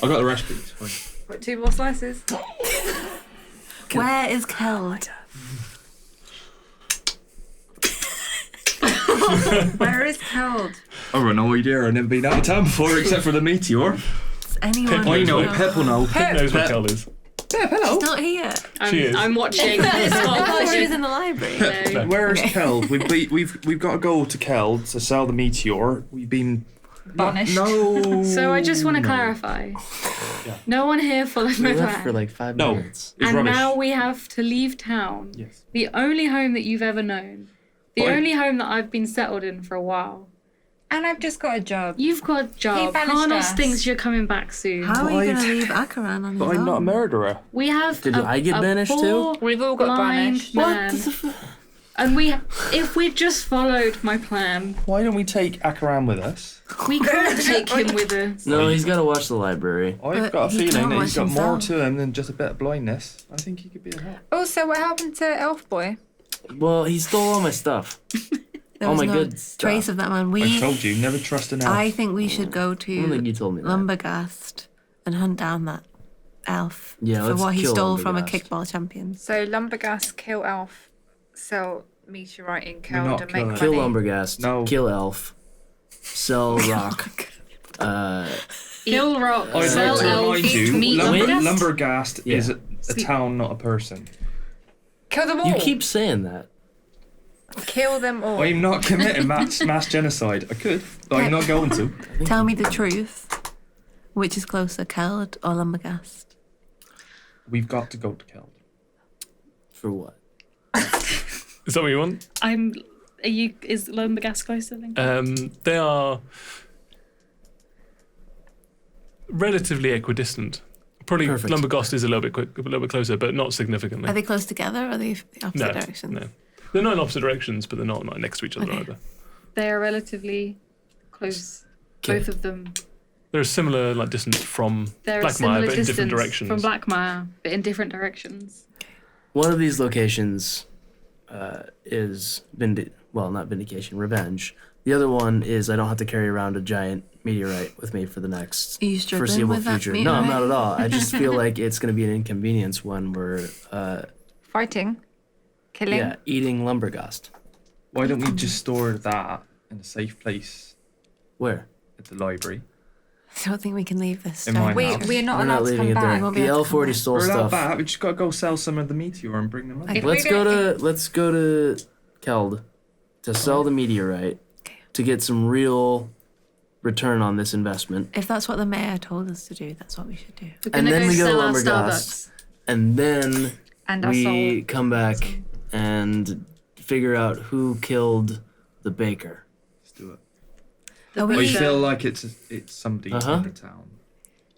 I got the recipe. It's fine. put 2 more slices. Where is Keld? Where is Keld? I've got no idea. I've never been out of town before except for the meteor. Does anyone I know. know? Pep will know. Pip knows what Pep. Kel is. She's not here. She is. I'm watching. I thought she was in the library. No. Where's Keld? We've got to go to Keld to sell the meteor. We've been Banished. No. So I just want to clarify. No one here followed my We left plan. for like 5 No. minutes. It's And rubbish. now we have to leave town. Yes. The only home that you've ever known. The Oi. only home that I've been settled in for a while. And I've just got a job. You've got a job. banished Carnos us. thinks you're coming back soon. How are you Why- going to leave Akaran on his But I'm not a own? murderer. We have Did I get banished poor, too? We've all got blind banished. man. And if we just followed my plan, Why don't we take Akaran with us? we could take him with us. No, he's got to watch the library. I've But got a he feeling can't that he's got watch more himself. to him than just a bit of blindness. I think he could be a help. Also, what happened to Elf Boy? Well, he stole all my stuff. There Oh was my no good trace stuff. of that man. I told you, never trust an elf. I think we should go I don't think to you told me that. Lumbergast and hunt down that elf Yeah, for let's what he kill stole from a Lumbergast. kickball champion. So Lumbergast, kill Elf, sell meteorite in not Keld and killing make Kill money. Lumbergast. No. Kill Elf. Sell Rock. Kill rock, I'd sell like to elf, remind you, meet Lumbergast? Lumbergast. Lumbergast Yeah. is a town, not a person. Kill them all. You keep saying that. Kill them all. I'm not committing mass genocide. I could, but I'm not going to. Tell me the truth. Which is closer, Keld or Lumbergast? We've got to go to Keld. For what? Is that what you want? Is Lumbergast closer than? They are relatively equidistant. Probably Perfect. Lumbergast is a little bit closer, but not significantly. Are they close together or are they the opposite no, directions? no. They're not in opposite directions, but they're not next to each other Okay. either. They are relatively close. Okay. Both of them. They're a similar distance from They're a Blackmire, similar but in distance different directions. from Blackmire, but in different directions. One of these locations is not vindication, revenge. The other one is I don't have to carry around a giant meteorite with me for the next Are you struggling foreseeable with that future. No, I'm not meteorite? at all. I just feel like it's going to be an inconvenience when we're Fighting. Killing. eating Lumbergast. Why don't we just store that in a safe place Where? at the library? I don't think we can leave this. In my stone. house. We're not We're allowed not to leaving come it back. there. won't be The able to elf come already back. stole We're allowed stuff. back. We just got to go sell some of the meteor and bring them up. Okay. Let's go to Keld to sell the meteorite to get some real return on this investment, If that's what the mayor told us to do, that's what we should do. We're And gonna then go we go to sell our Lumbergast. Starbucks. and then And our we soul. come back and figure out who killed the baker. Let's do it. Are I we, feel like it's somebody Uh-huh. in the town.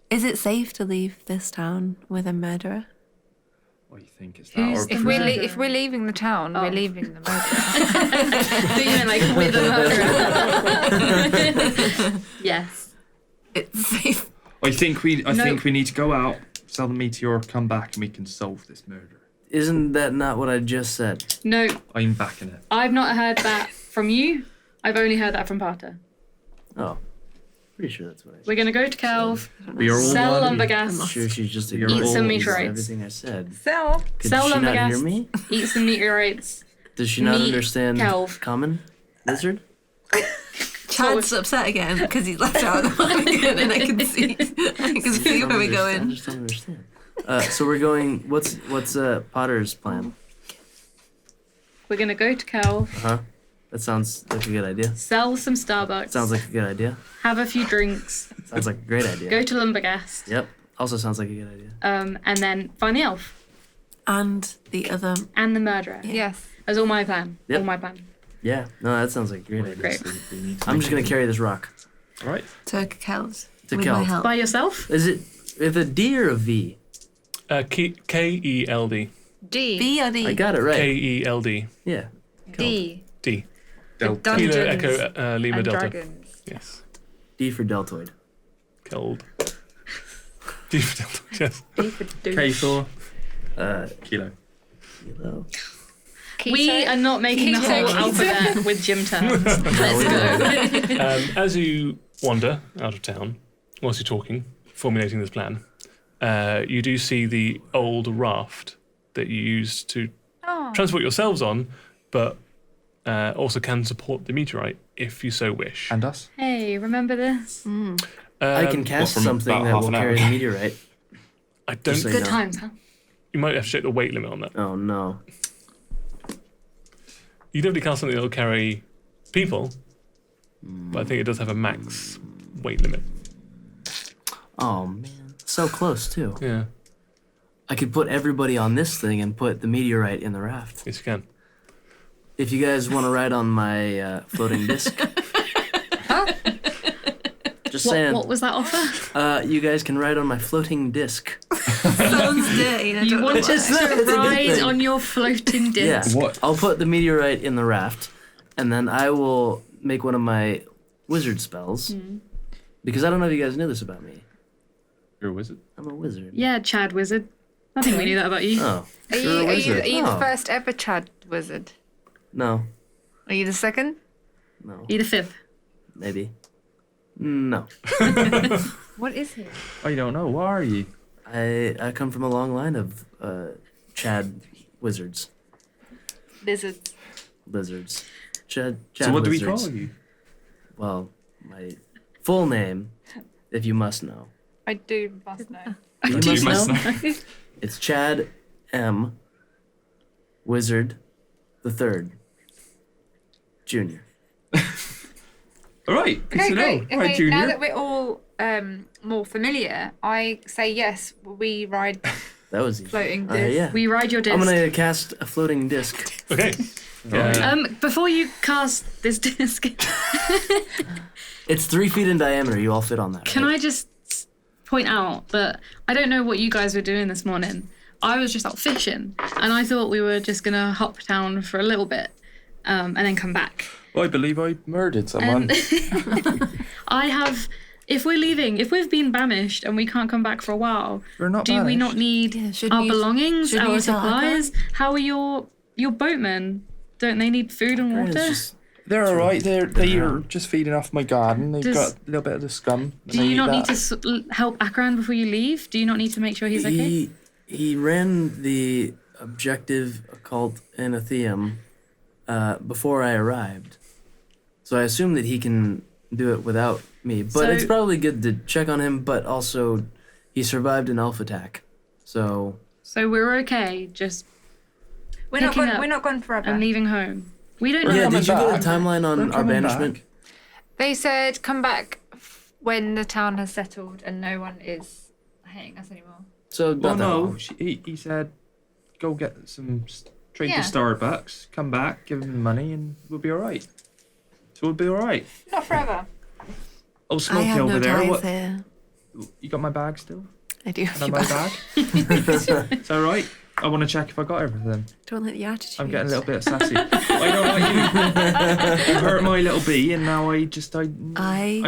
Is it safe to leave this town with a murderer? What do you think is Who's that? the Or murderer? If we're leaving the town, Oh. we're leaving the murderer. So you mean like with a murderer? Yes. It's safe. I think we No. need to go out, sell the meteor, come back, and we can solve this murder. Isn't that not what I just said? No, I'm backing it. I've not heard that from you. I've only heard that from Parter. Oh, pretty sure that's what I said. We're going to go to Kelv, We are all sell one. I'm lumbergas, sure she's just Eat ignoring some everything meteorites. I said. So, Could Sell she not lumbergas. hear me? eat some meteorites. Does she not Meet understand Kelv. common lizard? Chad's upset again because he's left out of the one again, and I can see where we're I going. just don't understand. So we're going. What's Potter's plan? We're going to go to Kelv, That sounds like a good idea. sell some Starbucks, Sounds like a good idea. have a few drinks, Sounds like a great idea. go to Lumbergast, Yep. Also sounds like a good idea. and then find the elf And the other. and the murderer. yes. That's all my plan. Yep. All my plan. Yeah. No, that sounds like a great idea. Great. I'm just gonna carry this rock. All right. To Keld. To with Keld. my help. By yourself? Is it with a D or a V? Keld. D. B or D? I got it right. Keld. Yeah. D. D. Delta. Dungeons Kilo Echo Lima and Delta. Dragons. Yes. D for deltoid. Keld. D for Delta. Yes. D for douche. K for Uh, kilo. kilo. We are not making the Keto. whole alphabet with gym terms. Let's go. As you wander out of town, whilst you're talking, formulating this plan, you do see the old raft that you used to Oh. transport yourselves on, but also can support the meteorite if you so wish. And us? Hey, remember this? I can cast from something about that half will an hour carry the ago. meteorite. I don't. Just so Good know. times, huh? You might have to check the weight limit on that. Oh no. You definitely cast something that will carry people, but I think it does have a max weight limit. Oh man. So close too. Yeah, I could put everybody on this thing and put the meteorite in the raft. yes you can. If you guys want to ride on my floating disc. Just saying. What was that offer? You guys can ride on my floating disc. Sounds dirty. and I You don't want know us why. to It's a good ride thing. on your floating disc? Yeah. What? I'll put the meteorite in the raft, and then I will make one of my wizard spells. Because I don't know if you guys knew this about me. You're a wizard. I'm a wizard. Yeah, Chad Wizard. I think we knew that about you. Oh. Are You're a you, wizard. are you Oh. the first ever Chad wizard? No. Are you the second? No. You're the fifth. Maybe. No. What is he? I don't know. What are you? I come from a long line of Chad wizards. Lizards. Lizards. Chad So what do we wizards. call you? Well, my full name, if you must know. I do must know. You must know? It's Chad M. Wizard the Third. Junior. All right. Good Okay, to know. great. All Okay, right, Junior. now that we're all more familiar, I say yes. We ride That was easy. floating disc. Yeah. We ride your disc. I'm gonna cast a floating disc. Okay. Before you cast this disc, It's 3 feet in diameter. You all fit on that. can right? I just point out that I don't know what you guys were doing this morning. I was just out fishing, and I thought we were just gonna hop down for a little bit, and then come back. I believe I murdered someone. I have. If we're leaving, if we've been banished and we can't come back for a while, We're not do we banished. not need Yeah, should our we- belongings, should we our use our supplies? How are your boatmen? Don't they need food and It's water? just- They're all right. They're just feeding off my garden. They've Does- got a little bit of the scum. and Do they you eat not that. need to help Akran before you leave? Do you not need to make sure he's okay? He ran the objective occult anatheum before I arrived, so I assume that he can do it without me. But So- it's probably good to check on him. But also, he survived an elf attack, so So we're okay. Just We're not Picking gone. up We're not gone forever. and leaving home. We don't We're know. yeah. coming Did you get a back. timeline We're on our coming banishment? back. They said come back when the town has settled and no one is hating us anymore. So Well, not that no. long. He said, go get some trade Yeah. to Starbucks, come back, give him the money, and we'll be all right. So we'll be all right. Not forever. Oh, I Smokey have over no there. ties What? here. You got my bag still? I do Can have I your have my back. bag? Is that right? I want to check if I got everything. Don't let the attitude. I'm getting a little bit sassy. I don't like you. You hurt my little bee, and now I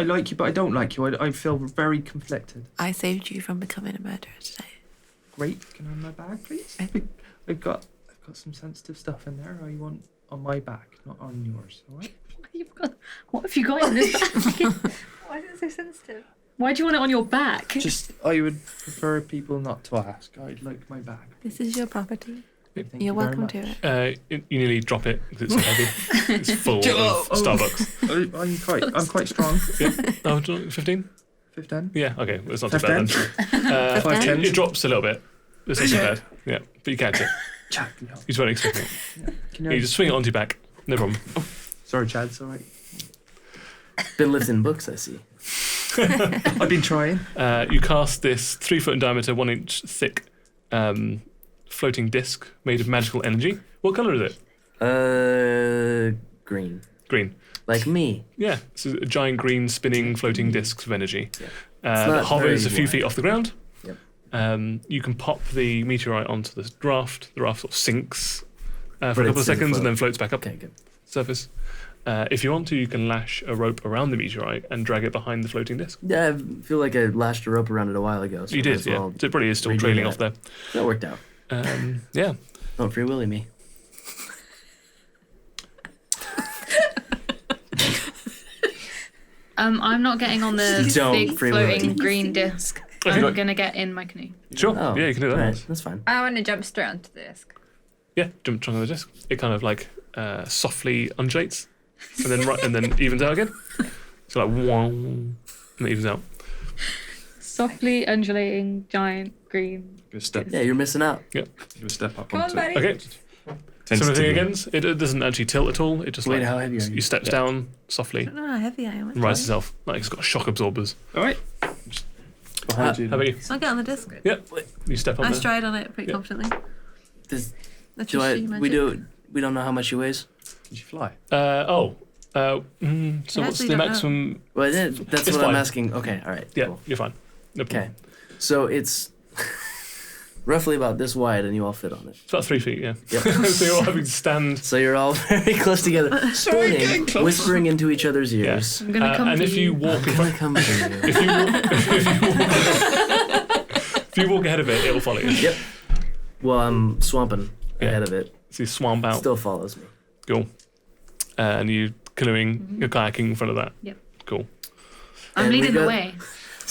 like you, but I don't like you. I feel very conflicted. I saved you from becoming a murderer today. Great. Can I have my bag, please? I've got some sensitive stuff in there. I want on my back, not on yours. All right. What have you got in this bag? Why is it so sensitive? Why do you want it on your back? Just, I would prefer people not to ask. I'd like my bag. This is your property. Thank You're you very welcome much. to it. You nearly drop it because it's heavy. It's full of Starbucks. I'm quite strong. Yeah. Oh, 15? 15. Yeah, okay. Well, it's not too bad then. 5'10". It drops a little bit. It's not too bad. Yeah, but you catch it. Chad, no. You just weren't expecting it. Can You just swing it onto your back. No problem. Sorry, Chad. It's all right. Been lifting books, I see. I've been trying. You cast this 3 foot in diameter, 1 inch thick floating disc made of magical energy. What colour is it? Green. Green. Like me. Yeah, it's a giant green spinning floating discs of energy Yeah. that hovers a very few wide. feet off the ground. Yep. You can pop the meteorite onto the raft. The raft sort of sinks for a But couple of it's in seconds float. and then floats back up Okay, good. surface. If you want to, you can lash a rope around the meteorite and drag it behind the floating disc. Yeah, I feel like I lashed a rope around it a while ago. So You might did, as yeah. well- So it probably is still redo trailing that. off there. That worked out. Yeah. Don't free willy me. I'm not getting on the Don't big free floating will. green disc. Okay. I'm gonna get in my canoe. Sure. Oh, Yeah, you can do that. Alright, that's fine. I want to jump straight onto the disc. Yeah, jump on the disc. It kind of like softly undulates and then evens out again. So like and it evens out. Softly undulating giant green. Good step. Yeah, you're missing out. Good step up Come on, onto buddy. Okay. Similar thing again. It doesn't actually tilt at all. It just Wait, like how heavy are you? you steps Yeah. down I softly don't know how heavy I am. and rises itself. Like it's got shock absorbers. All right. Behind you. How about you? I'll get on the disc. Yeah. You step on I there. stride on it pretty Yeah. confidently. Does, That's do just I? you, We magic. we don't know how much he weighs. Can you fly? So I what's actually the don't know. maximum? Well, that's It's what I'm fine. asking. Okay, all right. Yeah, Cool. you're fine. No Okay, problem. so it's roughly about this wide, and you all fit on it. It's about 3 feet, yeah. Yep. So you're all having to stand. So you're all very close together, spooning, whispering into each other's Yeah. ears. I'm gonna come and for if you walk in I'm front, gonna come for you. if you walk ahead of it, it'll follow you. Yep. Well, I'm swamping Yeah. ahead of it. So you swamp out. Still follows me. Cool. And you canoeing, you're kayaking in front of that. Yep. Cool. I'm And we leading the got- way.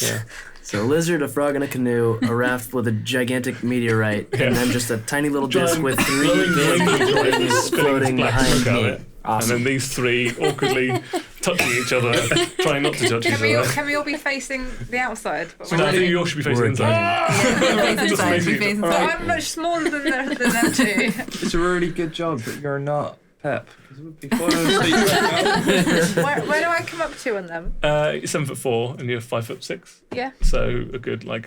Yeah. So a lizard, a frog, and a canoe, a raft with a gigantic meteorite, Yeah. and then just a tiny little disc Giant with 3 glowing big meteorite things spilling floating black behind smoke out of me. it. Awesome. And then these three awkwardly touching each other, trying not to touch each other. Can we all be facing the outside? But So I think you all should be facing We're inside. Face Just inside, facing we each face other. inside. I'm much smaller than them two. It's a really good job that you're not Pep, because it would be falling asleep right now. Where do I come up to on them? You're 7'4" and you're 5'6". Yeah. So a good what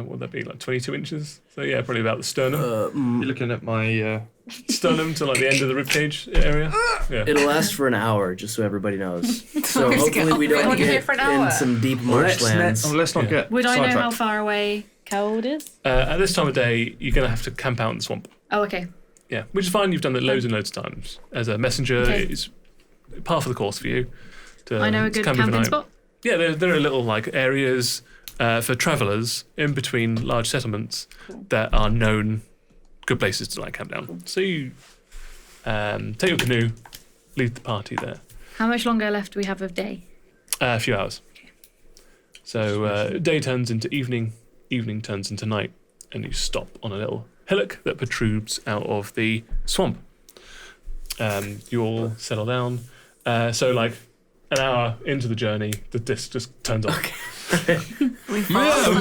would that be, like 22 inches? So yeah, probably about the sternum. You're looking at my Sternum to like the end of the ribcage area. Yeah. It'll last for an hour, just so everybody knows. So Let's hopefully go. we We're don't only here get for an in hour. some deep let's marshlands. not Yeah. get Would I know how sidetracked. far away Keld is? At this time of day, you're going to have to camp out in the swamp. Oh, okay. Yeah, which is fine. You've done that loads and loads of times. As a messenger, Okay. it's par for the course for you. I know a good camp camping overnight. spot. Yeah, there are little like areas for travellers in between large settlements that are known good places to like camp down. So you take your canoe, lead the party there. How much longer left do we have of day? A few hours. So day turns into evening, evening turns into night, and you stop on a little hillock that protrudes out of the swamp. You all settle down. So like an hour into the journey, the disc just turns off. We fall.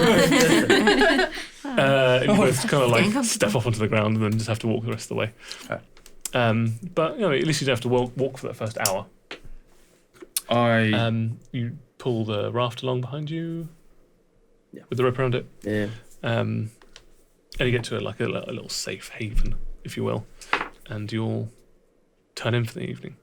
You both kind of Getting like step off onto the ground and then just have to walk the rest of the way. Okay. But you know, at least you don't have to walk for that first hour. You pull the raft along behind you with the rope around it. Yeah. And you get to a little safe haven, if you will, and you'll turn in for the evening.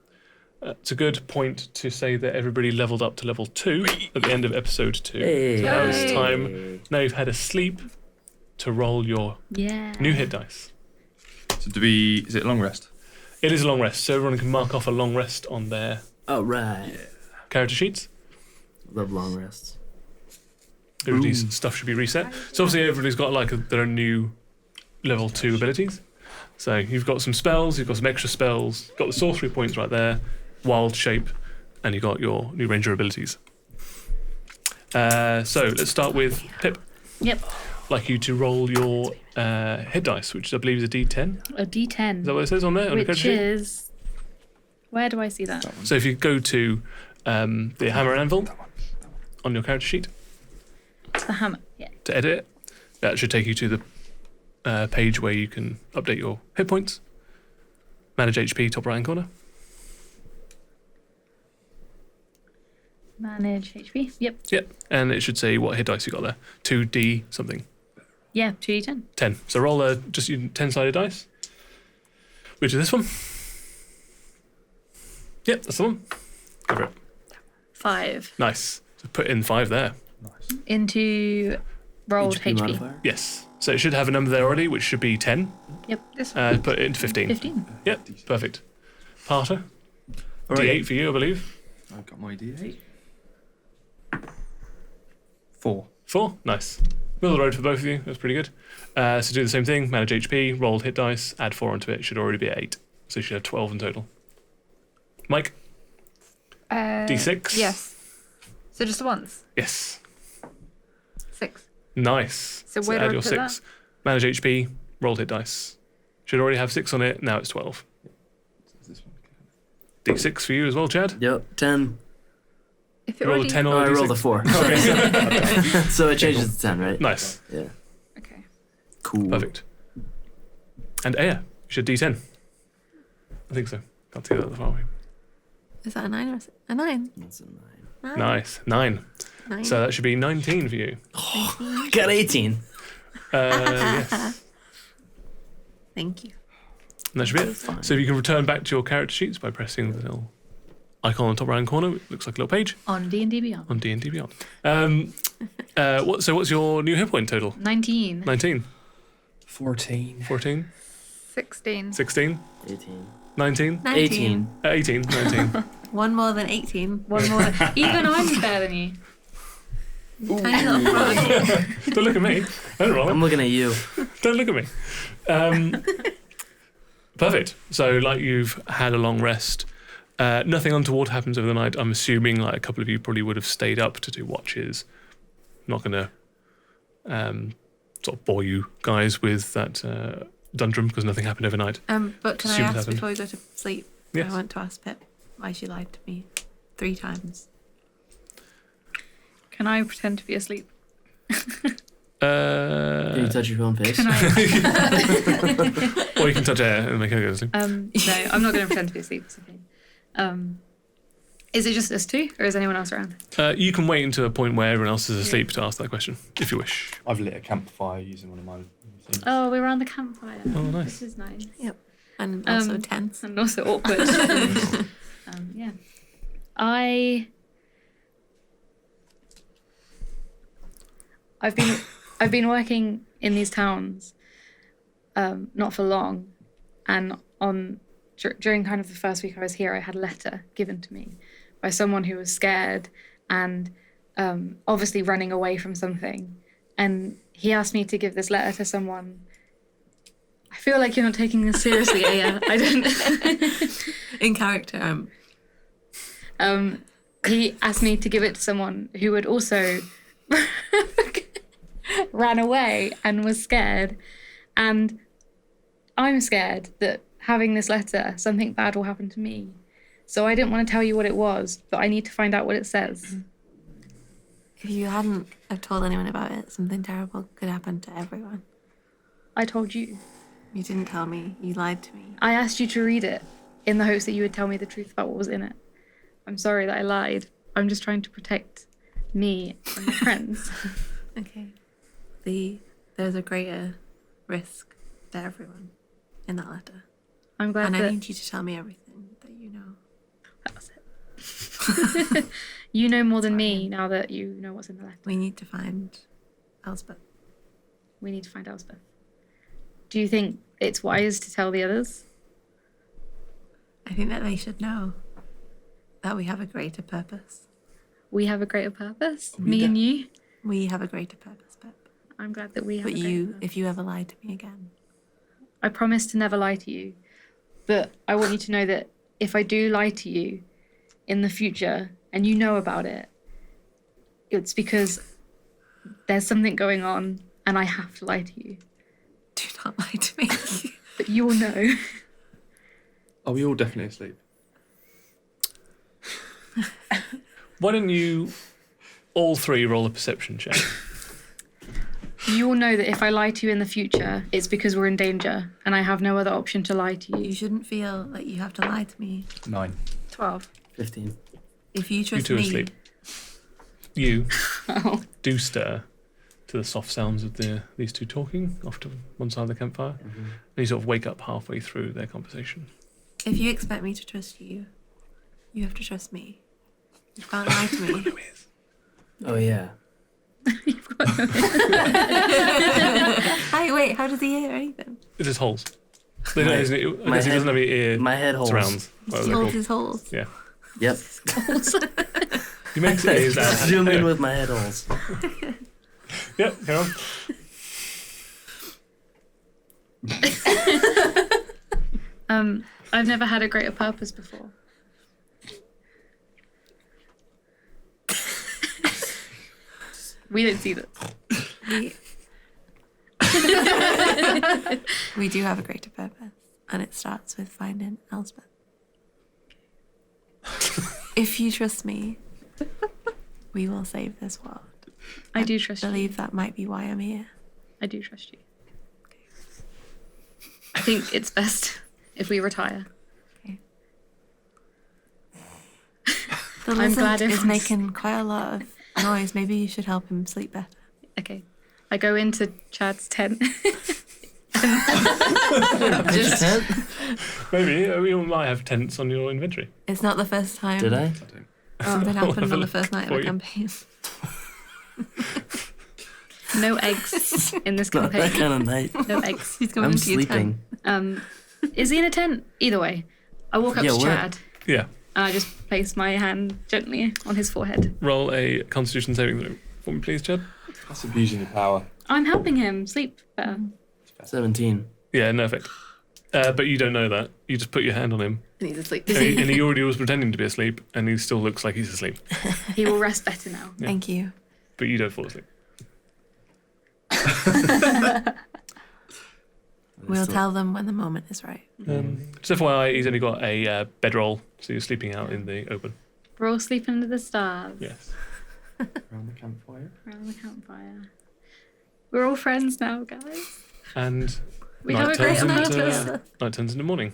it's a good point to say that everybody leveled up to level 2 at the end of episode 2. Hey. So now it's time. Now you've had a sleep to roll your new hit dice. So is it long rest? It is a long rest, so everyone can mark off a long rest on their All right. character sheets. Love long rests. Everybody's stuff should be reset. So obviously everybody's got like their own new level 2 abilities. So you've got some spells, you've got some extra spells, got the sorcery points right there, wild shape, and you've got your new ranger abilities. So let's start with Pip. Yep. I'd like you to roll your hit dice, which I believe is a D10. A D10. Is that what it says on there? On your Which character sheet? is. Where do I see that? So if you go to the hammer and anvil on your character sheet It's the hammer. Yeah. to edit it, that should take you to the page where you can update your hit points, manage HP, top right hand corner. Manage HP. Yep. Yep, and it should say what hit dice you got there. 2D something. Yeah. 2D10. 10. So roll just your 10-sided dice, which is this one. Yep, that's the one. Go for it. 5. Nice. So put in 5 there. Into rolled HP. modifier? Yes. So it should have a number there already, which should be 10. Yep. Put it into 15. 15. Yep, perfect. Parter. All right. D8 for you, I believe. I've got my D8. 4. 4. Nice. Middle of the road for both of you. That's pretty good. So do the same thing. Manage HP, rolled hit dice, add 4 onto it. It should already be at 8. So you should have 12 in total. Mike? D6? Yes. So just once. Yes. 6. Nice. So where do add I your put 6. Manage HP, rolled hit dice. Should already have 6 on it. Now it's 12. Is this one? D6 for you as well, Chad. Yep. 10. If it Roll a already. 10 Oh, on I a rolled a D6. 4. Okay. So it changes to 10, right? Nice. Yeah. Okay. Cool. Perfect. And Aya, you should D10. I think so. Can't see that that far away. Is that a 9 or a 9? That's a 9. 9. Nice. 9. 9. So that should be 19 for you. Got 18. Yes. Thank you. And that should be it. Fine. So you can return back to your character sheets by pressing the little icon on the top right hand corner. It looks like a little page On D&D Beyond. on D&D Beyond. What's your new hit point total? 19. 19, 14. 14, 16. 16, 18. 19, 18. 18, 19. One more than 18. One more. Even I'm better than you. Tiny little frog. Don't look at me. I don't roll I'm it. looking at you. Don't look at me. Perfect. So like you've had a long rest. Nothing untoward happens over the night. I'm assuming like a couple of you probably would have stayed up to do watches. I'm not going to sort of bore you guys with that dundrum because nothing happened overnight. But can I Assume it ask happened. before we go to sleep? Yes. I want to ask Pip why she lied to me 3 times. Can I pretend to be asleep? Can you touch your own face? Can I? Or you can touch air and make her go to sleep. No, I'm not going to pretend to be asleep. It's okay. Is it just us two, or is anyone else around? You can wait until a point where everyone else is asleep to ask that question, if you wish. I've lit a campfire using one of my things. Oh, we're around the campfire. Oh, nice. This is nice. Yep. And also Um, tense. And also awkward. Yeah. I've been working in these towns, not for long, and during kind of the first week I was here, I had a letter given to me by someone who was scared and obviously running away from something, and he asked me to give this letter to someone. I feel like you're not taking this seriously, Aya. I don't. In character. He asked me to give it to someone who had also ran away and was scared. And I'm scared that having this letter, something bad will happen to me. So I didn't want to tell you what it was, but I need to find out what it says. If you hadn't have told anyone about it, something terrible could happen to everyone. I told you. You didn't tell me. You lied to me. I asked you to read it in the hopes that you would tell me the truth about what was in it. I'm sorry that I lied. I'm just trying to protect me and my friends. Okay. There's a greater risk to everyone in that letter. I'm glad And I that... need you to tell me everything that you know. That was it. You know more than me now that you know what's in the letter. We need to find Elspeth. We need to find Elspeth. Do you think it's wise to tell the others? I think that they should know that we have a greater purpose. We have a greater purpose? Me and you? We have a greater purpose, Pip. I'm glad that we have But a greater you, purpose. if you ever lie to me again, I promise to never lie to you. But I want you to know that if I do lie to you in the future and you know about it, it's because there's something going on and I have to lie to you. do not lie to me. But you'll know. Are we all definitely asleep? Why don't you all three roll a perception check? You'll know that if I lie to you in the future, it's because we're in danger and I have no other option to lie to You you. shouldn't feel like you have to lie to me. 9. 12. 15. If you You trust two are me, asleep. You Oh. do stir to the soft sounds of these two talking off to one side of the campfire. And you sort of wake up halfway through their conversation. if you expect me to trust you, you have to trust me. You can't lie to me. Oh, yeah. Hey, wait, how does he hear anything? It's his holes. They don't, isn't it? I my guess he head- doesn't have any ear My head holes. surrounds. whatever He they're holds called. his holes. Yeah. Yep. He makes it his Zoom in with my head holes. Yep, carry on. I've never had a greater purpose before. We don't see that. We do have a greater purpose, and it starts with finding Elspeth. If you trust me, we will save this world. I do trust I you. believe that might be why I'm here. I do trust you. I think it's best if we retire. The I'm lizard glad is everyone's- making quite a lot of noise. Maybe you should help him sleep better. Okay. I go into Chad's tent. Just tent? Maybe. We all might have tents on your inventory. It's not the first time Did I? something I'll have happened a on the look first night for of a you. campaign. No eggs in this Not that campaign. kind of night. No eggs. He's going I'm into your tent. sleeping. Is he in a tent? Either way. I walk up Yeah, to we're- Chad Yeah. and I just place my hand gently on his forehead. Roll a Constitution saving throw for me, please, Chad. That's abusing your power. I'm helping him sleep better. 17. Yeah, no effect. But you don't know that. You just put your hand on him, And he's asleep. and he already was pretending to be asleep, and he still looks like he's asleep. He will rest better now. Yeah. Thank you. But you don't fall asleep. We'll tell them when the moment is right. Just FYI, he's only got a bedroll, so you're sleeping out in the open. We're all sleeping under the stars Yes. Around the campfire. around the campfire. We're all friends now, guys. And We night have a great turns amount into of night turns into morning,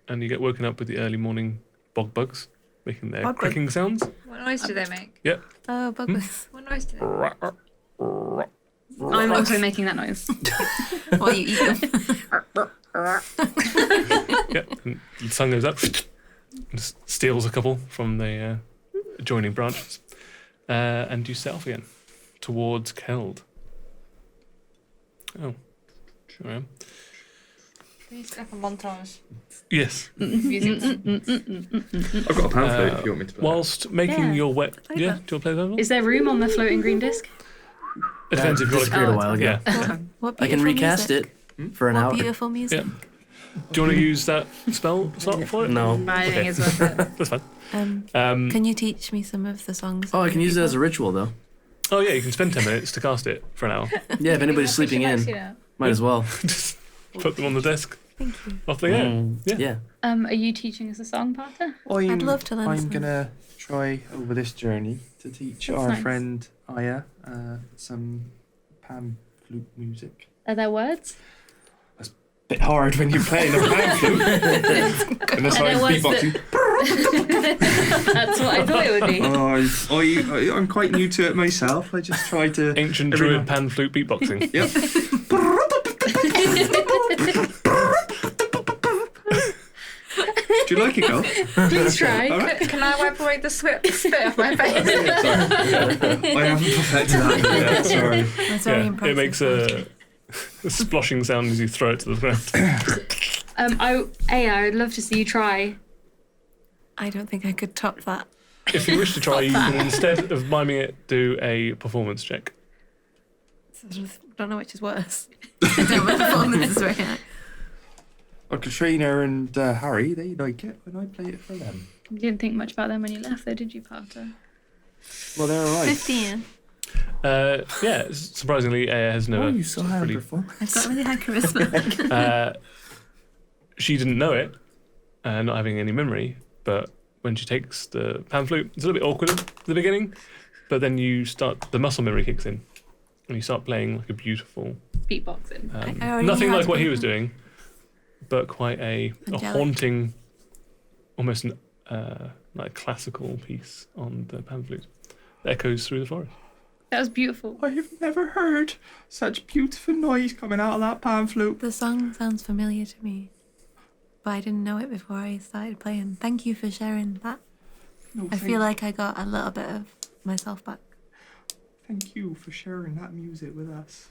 and you get woken up with the early morning bog bugs making their Bog bug. clicking sounds. What noise do they make? Yep. Oh, Bugmas. What noise do they I'm also making that noise. While you eat them. Yep. And the sun goes up, and just steals a couple from the adjoining branches, and you set off again towards Keld. Oh, sure I am. We need to set up a montage. Yes. Music. I've got a pamphlet if you want me to play. Whilst making Yeah. your wet, Play yeah, that. do you want to play that one? Is there room on the floating green disc? It depends if you want disappeared to. a while ago. Yeah. What I can beautiful recast music. it for an What hour. beautiful music. Yeah. Do you want to use that spell slot for it? No. I think it's worth it. That's fine. Can you teach me some of the songs? Oh, I can use it as a ritual, though. Oh yeah, you can spend 10 minutes to cast it for an hour. Yeah, if anybody's sleeping in, might as well. Just put them on the desk. Thank you. Off they go. Yeah. Yeah. Are you teaching us a song, Parter? I'd love to learn I'm some. gonna try over this journey to teach That's our nice. friend Aya some pan flute music. Are there words? Bit hard when you're playing a pan flute. And that's Are why there I'm words beatboxing. That's what I thought it would be. I'm quite new to it myself. I just try to. Ancient Every druid night. pan flute beatboxing. Yep. Do you like it, Keld? Please try. Can I wipe away the spit off my face? I haven't perfected that yet, sorry. That's very impressive. It makes a sploshing sound as you throw it to the ground. I would love to see you try. I don't think I could top that. If you wish to try, you can, instead of miming it, do a performance check. Sort of, don't know which is worse. I don't know what performance is right now. Well, Katrina and Harry, they like it when I play it for them. You didn't think much about them when you left, though, did you, Potter? Well, they're alright. 15. Yeah, surprisingly, Aya has never. Oh, you saw her really- perform. I've got really high charisma. She didn't know it, not having any memory, but when she takes the pan flute, it's a little bit awkward at the beginning, but then the muscle memory kicks in, and you start playing like a beautiful, Beatboxing. I already nothing knew how like to what play he was them. doing, but quite a Angelic. haunting, almost like classical piece on the pan flute that echoes through the forest. That was beautiful. I have never heard such beautiful noise coming out of that pan flute. The song sounds familiar to me, but I didn't know it before I started playing. Thank you for sharing that. No, I feel like I got a little bit of myself back. Thank you for sharing that music with us.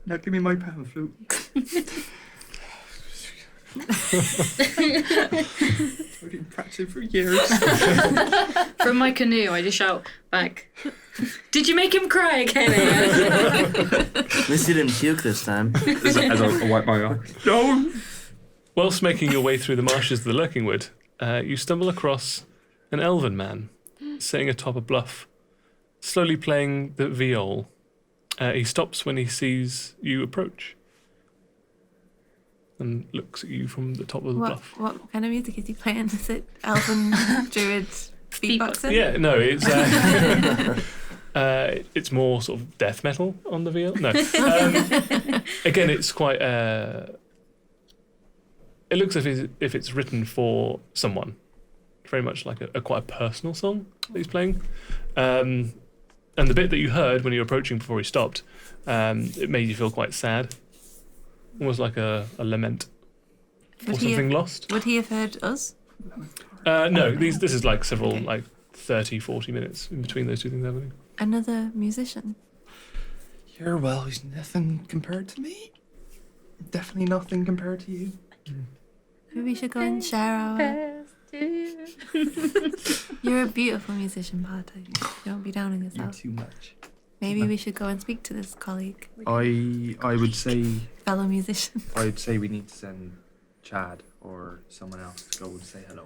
Now give me my pan flute. I've been practicing for years. From my canoe, I just shout back, "Did you make him cry again, Aya?" At least you didn't puke this time. as I wipe my eye. No! Whilst making your way through the marshes of the Lurking Wood, you stumble across an elven man sitting atop a bluff, slowly playing the viol. He stops when he sees you approach and looks at you from the top of the bluff. What kind of music is he playing? Is it elven druid beatboxing? Yeah, no, it's it's more sort of death metal on the viol. No, again, it's quite. It looks as if it's written for someone, very much like a quite a personal song that he's playing. And the bit that you heard when you were approaching before he stopped, it made you feel quite sad, almost like a lament for Would he something have- lost. Would he have heard us? No, this is like several, Okay. like 30, 40 minutes in between those two things happening. Another musician? Your well is nothing compared to me. Definitely nothing compared to you. Maybe we should go and share our... You're a beautiful musician, Party. Don't be downing You're yourself. too much. Maybe we should go and speak to this colleague, I would say fellow musician. I'd say we need to send Chad or someone else to go and say hello.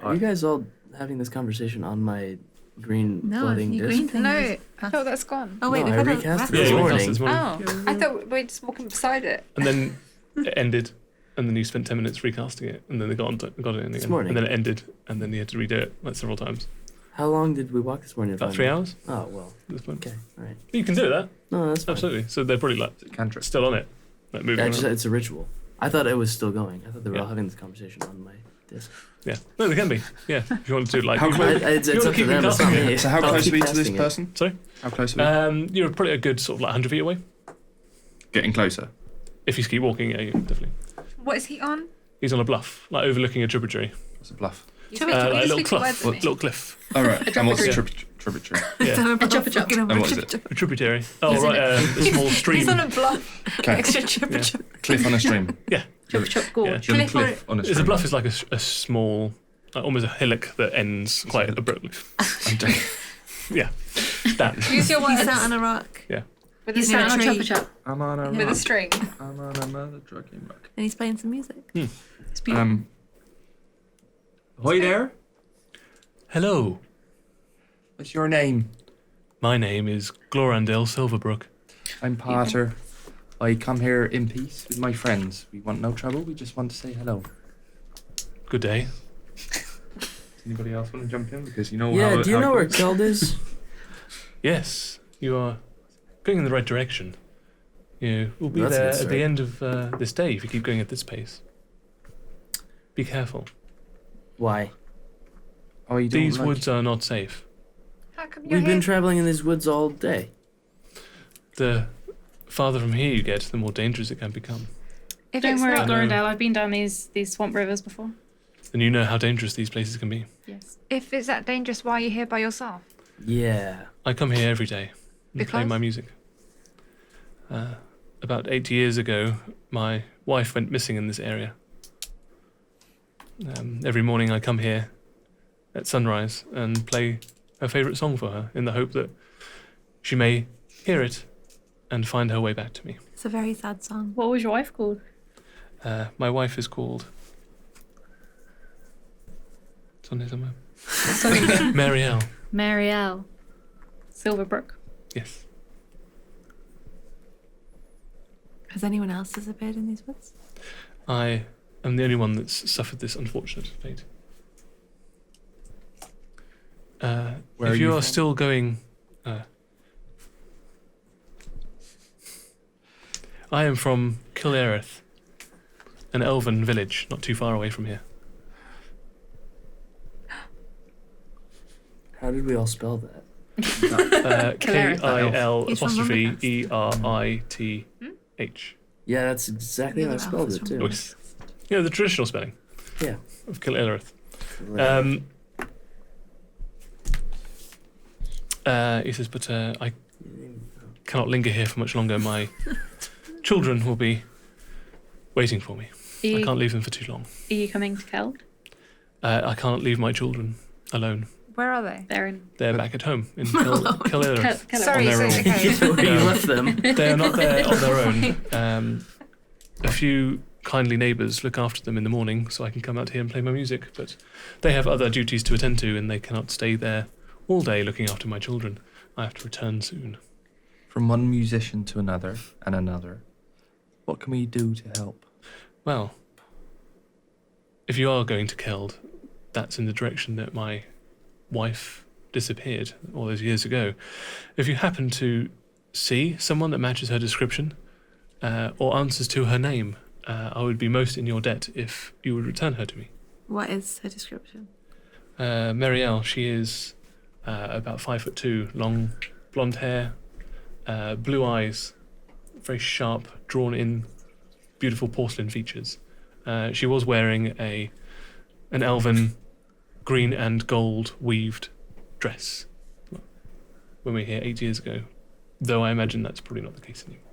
Are you guys all having this conversation on my green No, floating your disc? green thing No, is- I thought that's gone. Oh wait, No, we've I had a recast it Yeah, this you morning. recast this morning. Oh, I thought we were just walking beside it. And then it ended, and then you spent 10 minutes recasting it, and then they got it in again. morning. And then it ended, and then you had to redo it like several times. How long did we walk this morning? About 3 hours Oh, well. at this point. Okay, all right. You can do that, No, that's fine. absolutely. So they're probably like Cantrip. still on it, like moving Yeah, around. it's a ritual. I thought it was still going. I thought they were Yeah. all having this conversation on my disc. Yeah, no, they can be. Yeah, if you want to do it like. How you close- want- It's you wanna up to keep them. It's not recasting me. it. So how I'll close keep are we to this casting it. person? Sorry, How close are we? you're probably a good sort of like 100 feet away. Getting closer. If you keep walking, yeah, definitely. What is he on? He's on a bluff, like overlooking a tributary, What's a bluff? You like a just little speak the cliff, words to me. little cliff. All right. And what's a tributary. tributary? Yeah, A chop, a chop. And what is it? a tributary. Oh He's in right, a small stream. He's on a bluff. Okay. Extra chip Yeah. Cliff on a stream. Yeah, Chop chop gorge. Yeah. Then a cliff on a It's a stream. bluff is like a small, almost a hillock that ends quite abruptly. Yeah, that. Use your He words. sat on a rock With a He's in a sat on a tree. chop a chop. I'm on a With a rock. string. I'm on a mother trucking rock. and he's playing some music. It's beautiful. Hi there. Hello, What's your name? my name is Glorandale Silverbrook. I'm Potter. I come here in peace with my friends. We want no trouble. We just want to say hello. Good day. Does anybody else want to jump in? Because you know Yeah, how do you how know it where goes. Keld is? Yes, you are going in the right direction. You will be That's a there good at start. the end of this day if you keep going at this pace. Be careful. Why? Oh, you don't These like woods are not safe. How come you're We've been here? traveling in these woods all day. The farther from here you get, the more dangerous it can become. Don't worry, not. Glorindale. I've been down these swamp rivers before. then you know how dangerous these places can be. Yes. If it's that dangerous, why are you here by yourself? Yeah. I come here every day and play Because? my music. About 8 years ago, my wife went missing in this area. Every morning I come here at sunrise and play her favourite song for her in the hope that she may hear it and find her way back to me. It's a very sad song. What was your wife called? My wife is called... It's on here somewhere. Marielle. Marielle. Silverbrook. Yes. Has anyone else disappeared in these woods? I am the only one that's suffered this unfortunate fate. Where if are you you are from? still going... I am from Keld, an elven village not too far away from here. How did we all spell that? Kil He's from apostrophe Rumbercrest. ERITH. Yeah, that's exactly how I The other spelled elf is it from too. Nice. You know, the traditional spelling Yeah. of Kil. He says, but I cannot linger here for much longer. My children will be waiting for me. Are I you, can't leave them for too long. are you coming to Keld? I can't leave my children alone. Where are they? They're in They're back at home in Kil. Sorry, their so, own. okay. Where you left them. They are not there on their own. A few kindly neighbours look after them in the morning so I can come out here and play my music, but they have other duties to attend to and they cannot stay there all day looking after my children. I have to return soon. From one musician to another and another, what can we do to help? Well, if you are going to Keld, that's in the direction that my wife disappeared all those years ago. If you happen to see someone that matches her description or answers to her name, I would be most in your debt if you would return her to me. What is her description? Marielle, she is about 5'2", long blonde hair, blue eyes, very sharp, drawn in, beautiful porcelain features. She was wearing an elven green and gold weaved dress when we were here 8 years ago, though I imagine that's probably not the case anymore.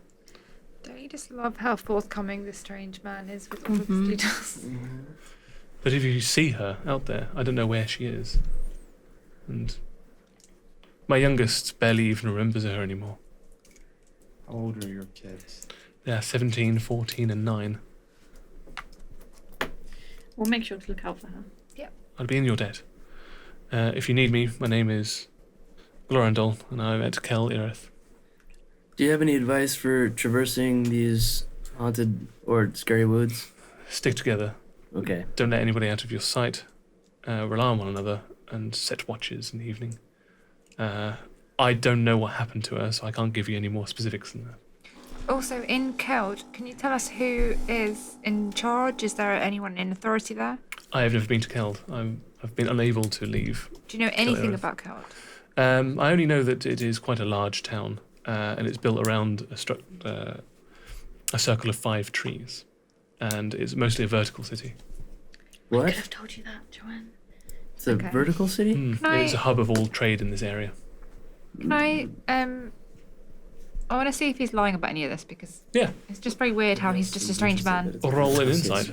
Don't you just love how forthcoming this strange man is with all of his details? But if you see her out there, I don't know where she is. And my youngest barely even remembers her anymore. How old are your kids? They are 17, 14 and 9. We'll make sure to look out for her. I'd be in your debt. If you need me, my name is Glorandol, and I'm at Keld. Do you have any advice for traversing these haunted or scary woods? Stick together. Okay. Don't let anybody out of your sight. Rely on one another, and set watches in the evening. I don't know what happened to her, so I can't give you any more specifics than that. Also, in Keld, can you tell us who is in charge? Is there anyone in authority there? I have never been to Keld. I've been unable to leave. Do you know anything Keld. about Keld? I only know that it is quite a large town, and it's built around a circle of 5 trees, and it's mostly a vertical city. I What? could have told you that, Joanne. It's a Okay. vertical city? Can I- It's a hub of all trade in this area. Can I want to see if he's lying about any of this because Yeah, it's just very weird how he's just a strange man. or roll in insight.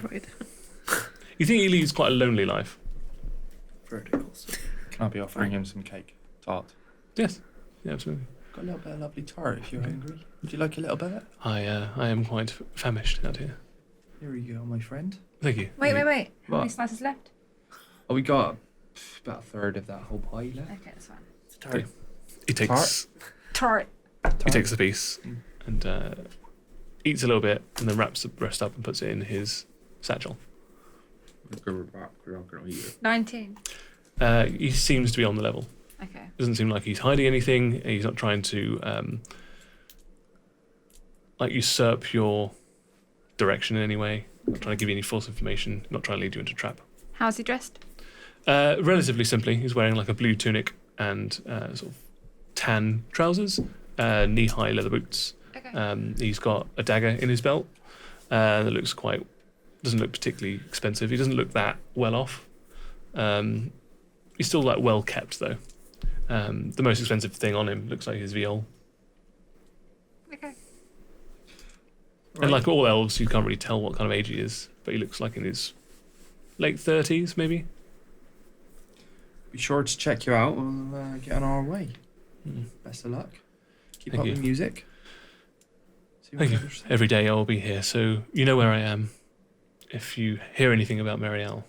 You think he leads quite a lonely life? Vertical city. Can I be offering him some cake? Tart. Yes, yeah, absolutely. Got a little bit of lovely tart if you're hungry. Would you like a little bit? I am quite famished out here. Here you go, my friend. Thank you. Wait. How many What? slices left? Oh, we got about a third of that whole pie left. Okay, that's fine. It's a tart. He takes Tart. he takes the piece and eats a little bit, and then wraps the rest up and puts it in his satchel. 19. He seems to be on the level. Okay. Doesn't seem like he's hiding anything. He's not trying to usurp your direction in any way. Not trying to give you any false information. Not trying to lead you into a trap. How's he dressed? Relatively simply, he's wearing like a blue tunic and sort of tan trousers, knee-high leather boots. Okay. He's got a dagger in his belt that looks quite Doesn't look particularly expensive. He doesn't look that well off. He's still like well kept though. The most expensive thing on him looks like his viol. Okay. And like all elves, you can't really tell what kind of age he is, but he looks like in his late 30s maybe. Be sure to check you out. We'll get on our way. Best of luck. Keep Thank up you. the music. See what Thank you. others say. Every day I will be here, so you know where I am. If you hear anything about Marielle,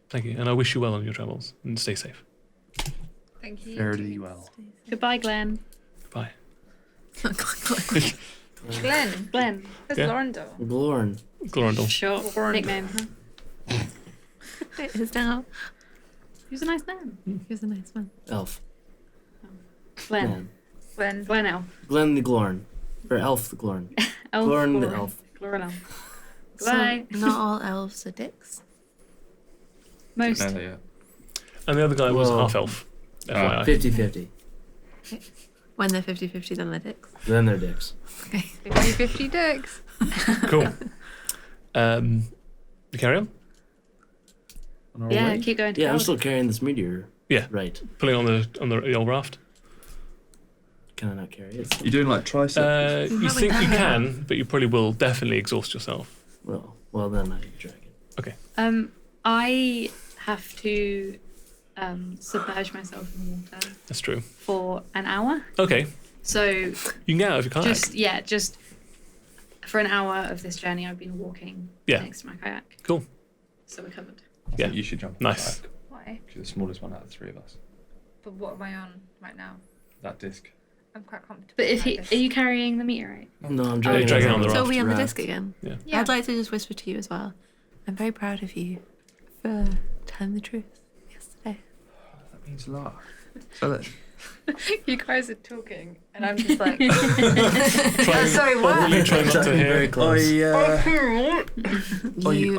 thank you, and I wish you well on your travels and stay safe. Thank you. Fare thee well. Goodbye, Glenn. Goodbye. Glenn. Glenn. That's Yeah. Lorindor. Glorn. Glorindel. Short nickname. Huh? It is now. Who's a nice man? He was a nice man. Elf. Glenn. Man. Glenn. Glenn Elf. Glenn the Glorn. Or Elf the Glorn. Elf. Glorn the Elf. Glorn Elf. Goodbye. So not all elves are dicks. Most. No, yeah. And the other guy was Whoa. half elf. FYI. 50-50. When they're 50-50, then they're dicks. Then they're dicks. Okay. 50-50 dicks. Cool. You carry on? On our Yeah, way? keep going. To Yeah, I'm Keld. still carrying this meteor. Yeah. Right. Pulling on the old raft. Can I not carry it? You're doing like triceps. You think you can, but you probably will definitely exhaust yourself. Well then I drag it. I have to submerge myself in water That's true. for an hour. Okay. So You can get out of your kayak. just for an hour of this journey, I've been walking Yeah. next to my kayak. Cool. So we're covered. Yeah. You should jump. Nice. Back. Why? You're the smallest one out of the three of us. But what am I on right now? That disc. I'm quite comfortable. But if like are this. you carrying the meteorite? No, I'm dragging dragging, it on the So raft. are we on the Raft. disc again? Yeah. I'd like to just whisper to you as well. I'm very proud of you for telling the truth yesterday. That means a lot. So that You guys are talking, and I'm just like, Sorry, what? Really try not to Very hear. close. You,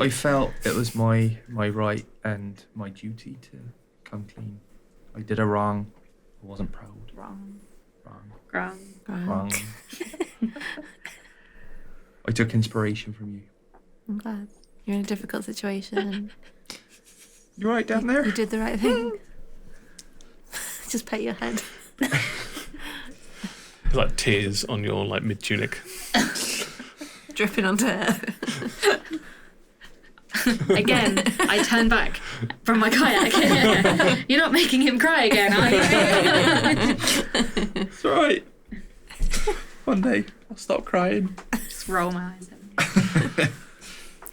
I felt it was my right and my duty to come clean. I did a wrong. I wasn't proud. Wrong. Wrong. Wrong. Wrong. I took inspiration from you. I'm glad. You're in a difficult situation and You right down there? you did the right thing. Just pet your head. Like tears on your like mid tunic. Dripping onto hair. Again, I turn back from my kayak. You're not making him cry again, are you? It's alright. One day I'll stop crying. Just roll my eyes in.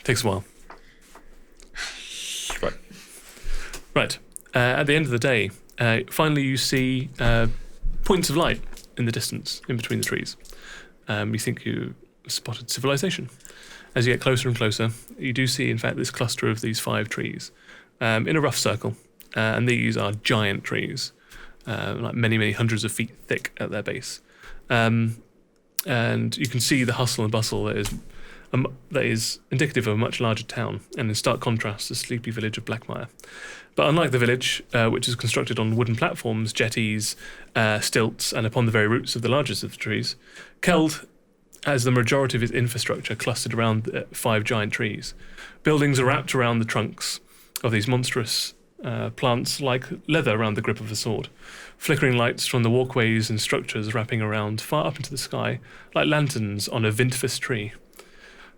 Takes a while. Right. At the end of the day, finally you see points of light in the distance, in between the trees. You think you spotted civilization. As you get closer and closer, you do see, in fact, this cluster of these 5 trees in a rough circle. And these are giant trees, like many, many hundreds of feet thick at their base. And you can see the hustle and bustle that is indicative of a much larger town, and in stark contrast, the sleepy village of Blackmire. But unlike the village, which is constructed on wooden platforms, jetties, stilts, and upon the very roots of the largest of the trees, Keld has the majority of its infrastructure clustered around 5 giant trees. Buildings are wrapped around the trunks of these monstrous plants like leather around the grip of a sword. Flickering lights from the walkways and structures wrapping around far up into the sky like lanterns on a vintfest tree.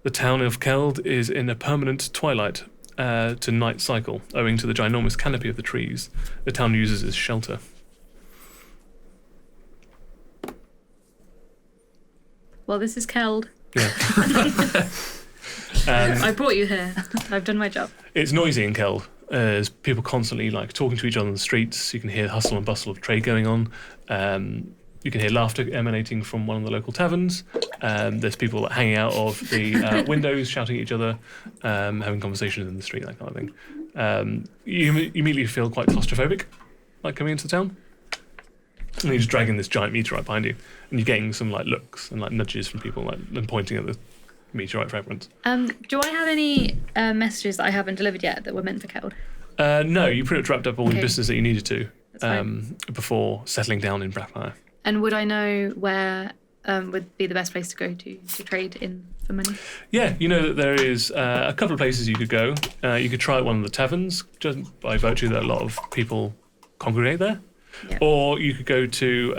The town of Keld is in a permanent twilight to night cycle, owing to the ginormous canopy of the trees the town uses as shelter. Well, this is Keld. Yeah. I brought you here. I've done my job. It's noisy in Keld. There's people constantly like talking to each other on the streets. You can hear hustle and bustle of trade going on. You can hear laughter emanating from one of the local taverns. There's people that hanging out of the windows, shouting at each other, having conversations in the street, that kind of thing. You immediately feel quite claustrophobic, like coming into the town. And you're just dragging this giant meteorite behind you, and you're getting some like looks and like nudges from people, like and pointing at the meteorite fragments. Do I have any messages that I haven't delivered yet that were meant for Keld? No, you pretty much wrapped up all the Okay. business that you needed to That's fine. before settling down in Blackmire. And would I know where would be the best place to go to trade in for money? Yeah, you know that there is a couple of places you could go. You could try at one of the taverns, just by virtue that a lot of people congregate there. Yeah. Or you could go to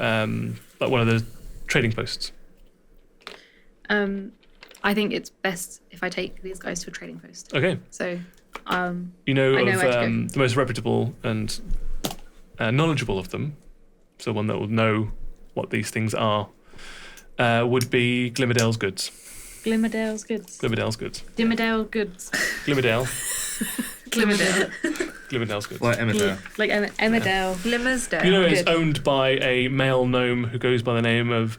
like one of the trading posts. I think it's best if I take these guys to a trading post. Okay. So, You know I know of where to go. the most reputable and knowledgeable of them, so one that will know what these things are, would be Glimmerdale's Goods. Glimmerdale's Goods. Glimmerdale's Goods. Dimmerdale Goods. Glimmerdale. Glimmerdale. Glimmerdale's Goods. Like Emmerdale. Like Emmerdale. Glimmersdale. You know it's Good. owned by a male gnome who goes by the name of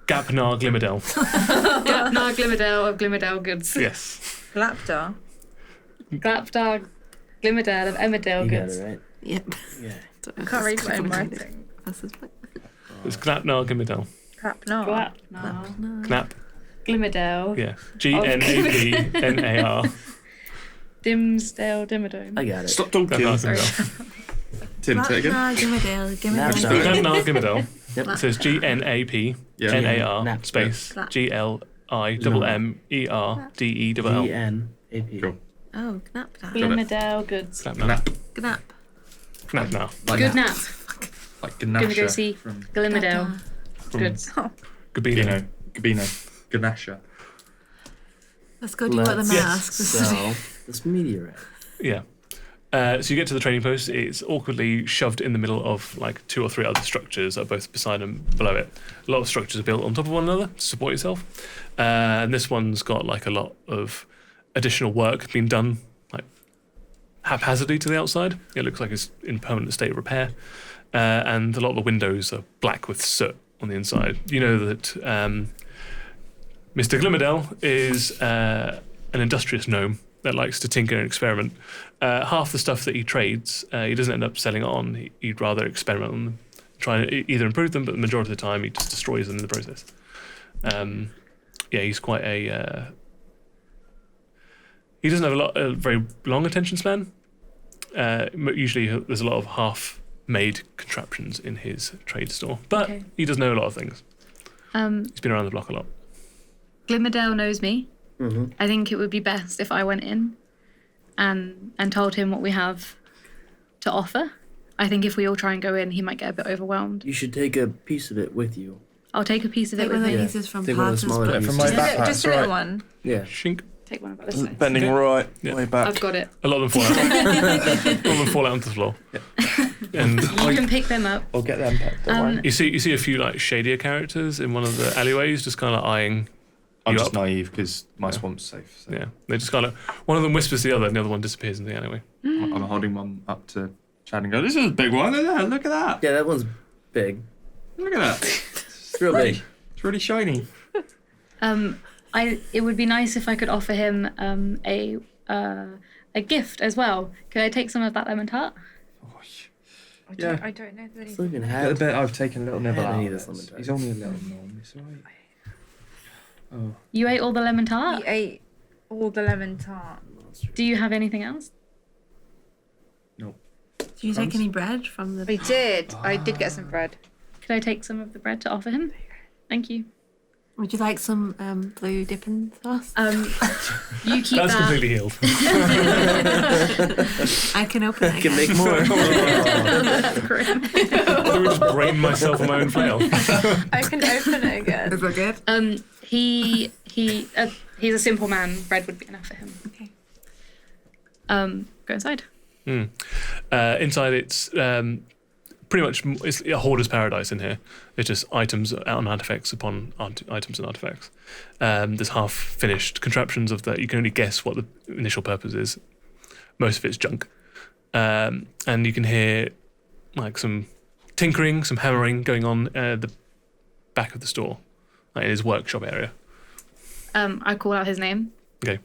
Gapnar Glimmerdale. Glapnar Glimmerdale of Glimmerdale Goods. Yes. Glapdar. Glapdar Glimmerdale of Emmerdale You got Goods. it right. Yep. Yeah. I can't read my own writing. It's Glapnar Glimmerdale. Glapnar. Glapnar Knap. Glimmerdale. Yeah. Gnapnar. Dimsdale Dimmerdome. I got it. Stop talking. Glapnar Sorry. Glimmerdale. Tim, say it again. Gimmerdale. Nap Gimmerdale. dog. Glapnar Glimmerdale. Yep. It says GNAPNAR Nap. space Glap. GLIMMERDELL. GNAP. Cool. Oh, Gnapdal. Glimmerdale Goods. Glapnar. Nap. Gnap. Knapnar. Like Good nap. Like Gonna go Ganasha see from Glimmerdale From Goods. Gabino. Gabino. Ganasha. Let's go do what the man Let's asks us to do. sell this meteorite. Yeah. So you get to the trading post. It's awkwardly shoved in the middle of like 2 or 3 other structures that are both beside and below it. A lot of structures are built on top of one another to support yourself. And this one's got like a lot of additional work being done, like haphazardly to the outside. It looks like it's in permanent state of repair. And a lot of the windows are black with soot on the inside. You know that Mr. Glimmerdale is an industrious gnome that likes to tinker and experiment. Half the stuff that he trades, he doesn't end up selling it on. He'd rather experiment on them, try and either improve them, but the majority of the time he just destroys them in the process. Yeah, he's quite a... he doesn't have a very long attention span. Usually there's a lot of half-made contraptions in his trade store, but Okay. he does know a lot of things. He's been around the block a lot. Glimmerdale knows me. Mm-hmm. I think it would be best if I went in and told him what we have to offer. I think if we all try and go in, he might get a bit overwhelmed. You should take a piece of it with you. I'll take a piece of it Take with one of the me. pieces from Take one of the Parker's smaller book. pieces. From my Just, backpack, just a little right. one. Yeah. Shink. Take one about this size. Bending Okay. right Yeah. way back. I've got it. A lot of them fall out. A lot of them fall out onto the floor. And You can pick them up. I'll get them. Don't worry. you see a few like shadier characters in one of the alleyways, just kind of eyeing. I'm you just up. naive because my swamp's safe. So Yeah, they just kind of. One of them whispers to the other, and the other one disappears in the alleyway. I'm holding one up to Chad and go, "This is a big one. Look at that. Yeah, that one's big. Look at that. It's real big. It's really shiny." It would be nice if I could offer him a gift as well. Could I take some of that lemon tart? Yeah. I don't know if there's Still even I have. bet I've taken a little nibble had out any of of this it. lemon tart. He's only a little gnome. It's alright. Oh, You ate all the lemon tart? He ate all the lemon tart. Do you have anything else? Do you take any bread from the... I did. I did get some bread. Could I take some of the bread to offer him? Thank you. Would you like some blue dipping sauce? You keep That's that. completely healed. I can open it. I can again. make more. I would just brain myself on my own flail. I can open it again. Is that good? He's a simple man. Bread would be enough for him. Okay. Go inside. Inside, it's pretty much it's a hoarder's paradise in here. It's just items on artifacts upon items and artifacts. There's half-finished contraptions of that. You can only guess what the initial purpose is. Most of it's junk, and you can hear like some tinkering, some hammering going on at the back of the store, like in his workshop area. I call out his name. Okay.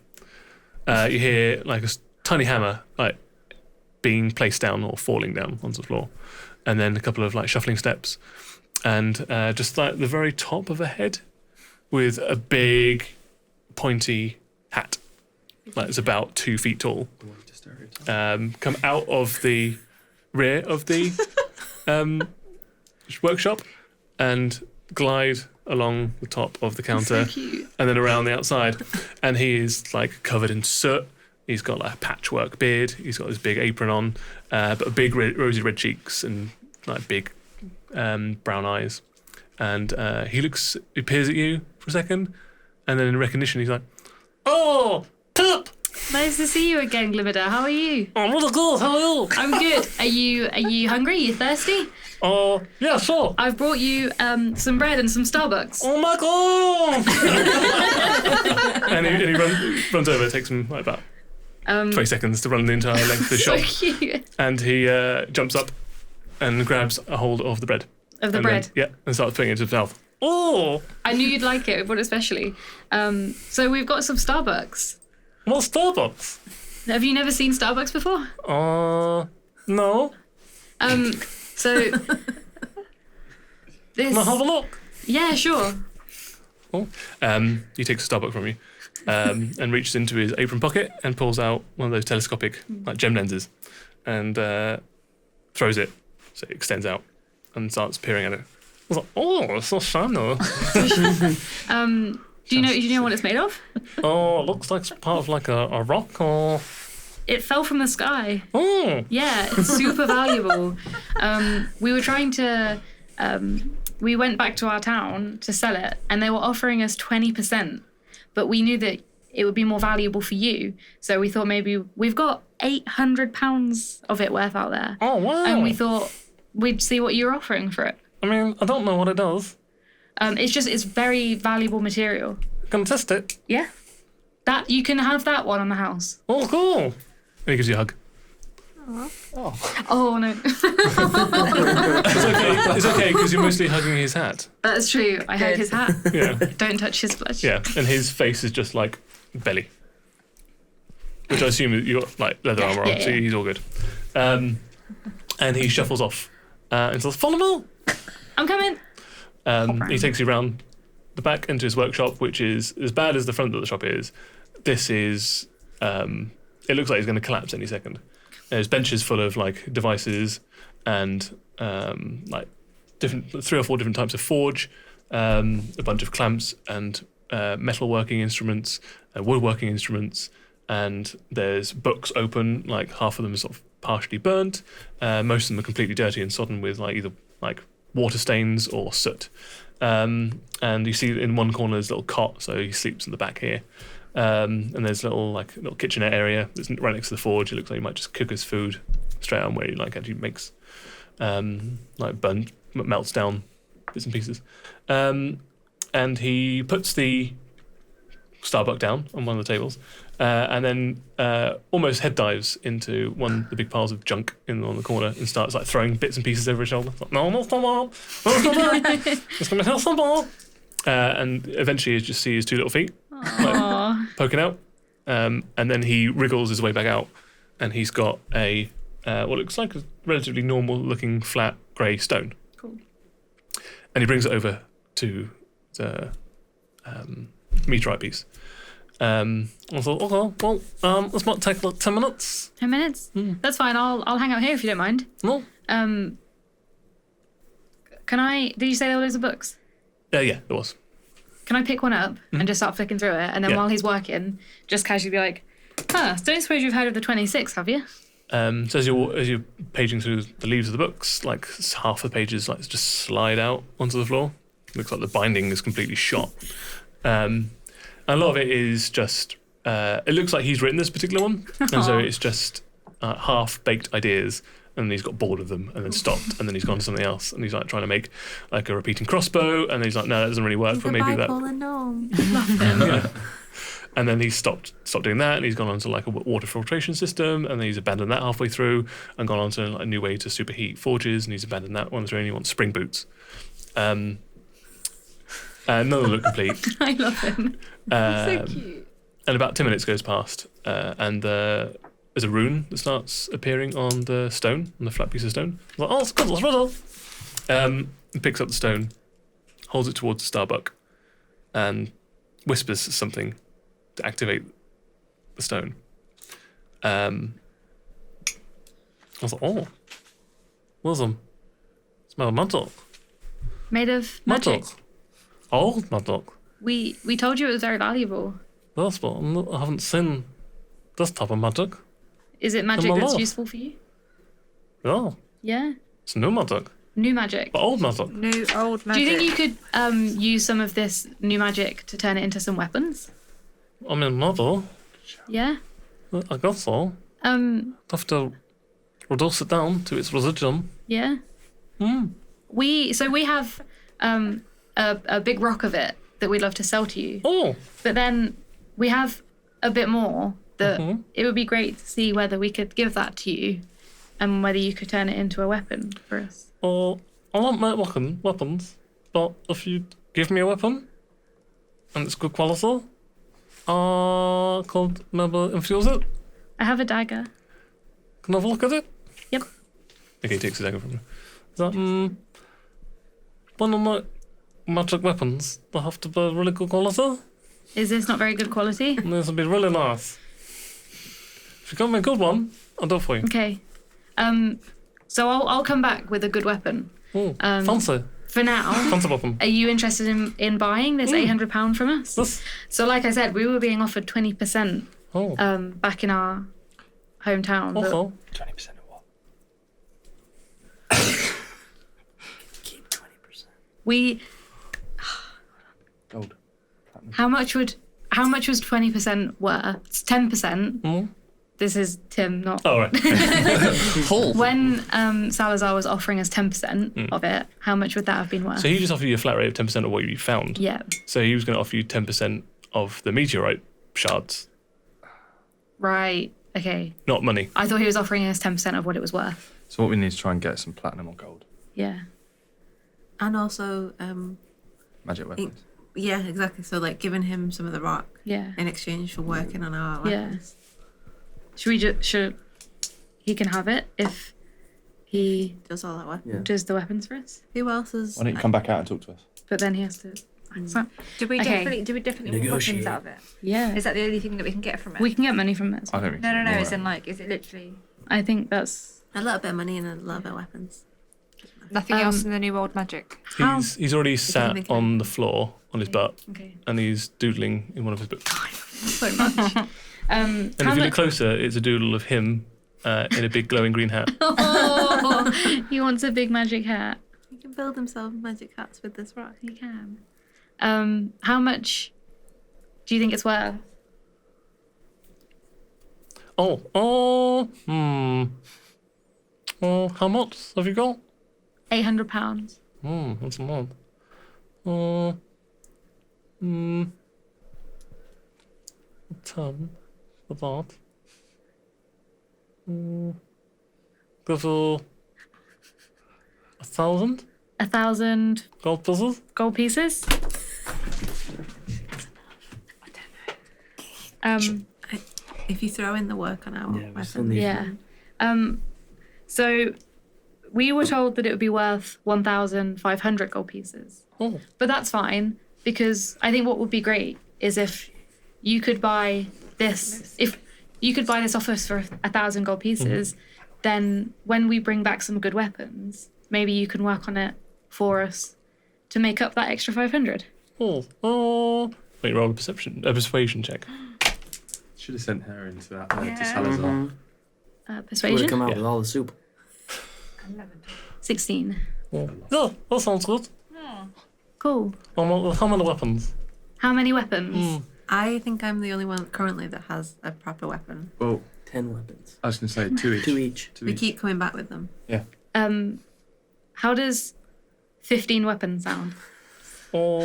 You hear like a tiny hammer like being placed down or falling down onto the floor, and then a couple of like shuffling steps, and just like the very top of a head with a big pointy hat, like it's about 2 feet tall, come out of the rear of the workshop and glide along the top of the counter, So cute. and then around the outside. And he is like covered in soot. He's got like a patchwork beard. He's got this big apron on, but big rosy red cheeks and like big brown eyes. And he peers at you for a second, and then in recognition he's like, "Oh, Pip! Nice to see you again, Glimmerder. How are you? I'm really good. How are you?" I'm good. Are you hungry? Are you thirsty? Oh, yeah, sure. I've brought you some bread and some Starbucks. Oh my god! and he runs over. It takes him like about 20 seconds to run the entire length of the So shop. cute. And he jumps up and grabs a hold of the bread. Of the And bread. then- yeah, and starts putting it into his mouth. Oh, I knew you'd like it, but especially. So we've got some Starbucks. what's Starbucks? Have you never seen Starbucks before? No. So this. Can I have a look? Yeah, sure. Oh. He takes a Starbucks from you and reaches into his apron pocket and pulls out one of those telescopic like gem lenses and throws it so it extends out and starts peering at it. I was like, oh, it's so shiny. Do you know what it's made of? Oh, it looks like it's part of like a rock or... It fell from the sky. Oh, Yeah, it's super valuable. We were trying to. We went back to our town to sell it, and they were offering us 20%. But we knew that it would be more valuable for you, so we thought maybe we've got £800 of it worth out there, oh wow. and we thought we'd see what you're offering for it. I mean, I don't know what it does. It's very valuable material. Can test it. Yeah, that you can have that one on the house. Oh, cool. And he gives you a hug. Oh no, It's okay because you're mostly hugging his hat. that's true. I hug his hat. Yeah. Don't touch his flesh. Yeah, and his face is just like belly, which I assume you got like leather armor on, Yeah, so yeah. he's all good. And he shuffles off and says, "Follow me." I'm coming. He takes you around the back into his workshop, which is as bad as the front of the shop is. This is. It looks like it's going to collapse any second. There's benches full of like devices and like 3 or 4 different types of forge, a bunch of clamps and metalworking instruments, woodworking instruments, and there's books open. Like half of them are sort of partially burnt. Most of them are completely dirty and sodden with like either like water stains or soot. And you see in one corner there's a little cot, so he sleeps in the back here. And there's a little kitchenette area that's right next to the forge. It looks like he might just cook his food straight on where he like actually makes melts down bits and pieces. And he puts the Starbuck down on one of the tables, and then almost head dives into one of the big piles of junk on the corner and starts like throwing bits and pieces over his shoulder. It's like, no, not someone. It's gonna help someone. And eventually you just see his 2 little feet Aw. poking out, and then he wriggles his way back out, and he's got a what looks like a relatively normal-looking flat grey stone. Cool. And he brings it over to the meteorite piece. I thought, okay, well, this might take like 10 minutes. 10 minutes? That's fine. I'll hang out here if you don't mind. No? Can I? Did you say there were loads of books? Yeah, there was. Can I pick one up and just start flicking through it, and then Yeah. while he's working, just casually be like, don't suppose you've heard of the 26, have you? So as you're paging through the leaves of the books, like half the pages like just slide out onto the floor. Looks like the binding is completely shot. And a lot of it is just. It looks like he's written this particular one, and so it's just half-baked ideas. And he's got bored of them, and then stopped, and then he's gone to something else, and he's like trying to make like a repeating crossbow, and then he's like, no, that doesn't really work. He's But a maybe that. bipolar gnome. Yeah. And then he's stopped doing that, and he's gone on to like a water filtration system, and then he's abandoned that halfway through, and gone on to like a new way to superheat forges, and he's abandoned that one through, and he wants spring boots. None of them look complete. I love him. So cute. And about 10 minutes goes past, and there's a rune that starts appearing on the stone, on the flat piece of stone. I'm like, oh, it's good, let's riddle. He picks up the stone, holds it towards the Starbuck, and whispers something to activate the stone. I was like, oh, what's them? Smell of magic. Made of magic. Old magic. We told you it was very valuable. That's what I haven't seen this type of magic. Is it magic my that's life. useful for you? Yeah, Yeah. it's new magic, New magic. but old magic. New old magic. Do you think you could use some of this new magic to turn it into some weapons? I mean, maybe. Yeah. I guess so. I'd have to reduce it down to its residuum. Yeah. We have a big rock of it that we'd love to sell to you, Oh, but then we have a bit more that it would be great to see whether we could give that to you, and whether you could turn it into a weapon for us. I don't make weapons, but if you give me a weapon and it's good quality, I could maybe infuse it. I have a dagger. Can I have a look at it? Yep. Okay, he takes the dagger from me. Is that one of my magic weapons? They have to be really good quality. Is this not very good quality? This would be really nice. If you got me a good one, I'll do it for you. Okay. So I'll come back with a good weapon. Oh, fancy. For now, Fancy weapon. are you interested in buying this £800 from us? This. So like I said, we were being offered 20% Oh. back in our hometown. but Also, 20% of what? Keep 20%. we Gold. how much was 20% worth? It's 10%. This is Tim, not oh right. when Salazar was offering us 10% of it. How much would that have been worth? So he just offered you a flat rate of 10% of what you found. Yeah. So he was going to offer you 10% of the meteorite shards, Right. Okay. not money. I thought he was offering us 10% of what it was worth. So what we need is try and get some platinum or gold. Yeah. And also, Magic weapons. yeah, exactly. So like giving him some of the rock Yeah. in exchange for working on our Yeah. weapons. Should he can have it if he Does all that work? Yeah. does the weapons for us? Who else is? Why don't you come back out and talk to us? But then he has to. So- Do we Okay. definitely want weapons Negotiate. out of it? yeah. Is that the only thing that we can get from it? We can get money from it. I don't think No. so. As in, like, is it literally I think that's. A little bit of money and a little bit of weapons. nothing else in the new old magic? How- He's already sat make on the floor on his butt Okay. and he's doodling in one of his books. So much. And if you look closer, it's a doodle of him in a big glowing green hat. Oh, he wants a big magic hat. He can build himself magic hats with this rock. He can. How much do you think it's worth? Oh, how much have you got? £800. That's a lot. A ton of that. Go for 1,000 1,000 gold pieces. gold pieces. If you throw in the work on our Yeah, we still weapon. need- Yeah. So we were told that it would be worth 1,500 gold pieces. Oh, But that's fine, because I think what would be great is if you could buy this. If you could buy this off us for 1,000 gold pieces, then when we bring back some good weapons, maybe you can work on it for us to make up that extra 500. Wait, roll a persuasion check. Should have sent her into that to Yeah. Salazar. Would have Persuasion. come out Yeah. with all the soup. 16. Yeah, that sounds good. Cool. How many weapons? How many weapons? I think I'm the only one currently that has a proper weapon. Well, 10 weapons. I was going to say 2 each. 2 each. Two We each. keep coming back with them. How does 15 weapons sound? Oh,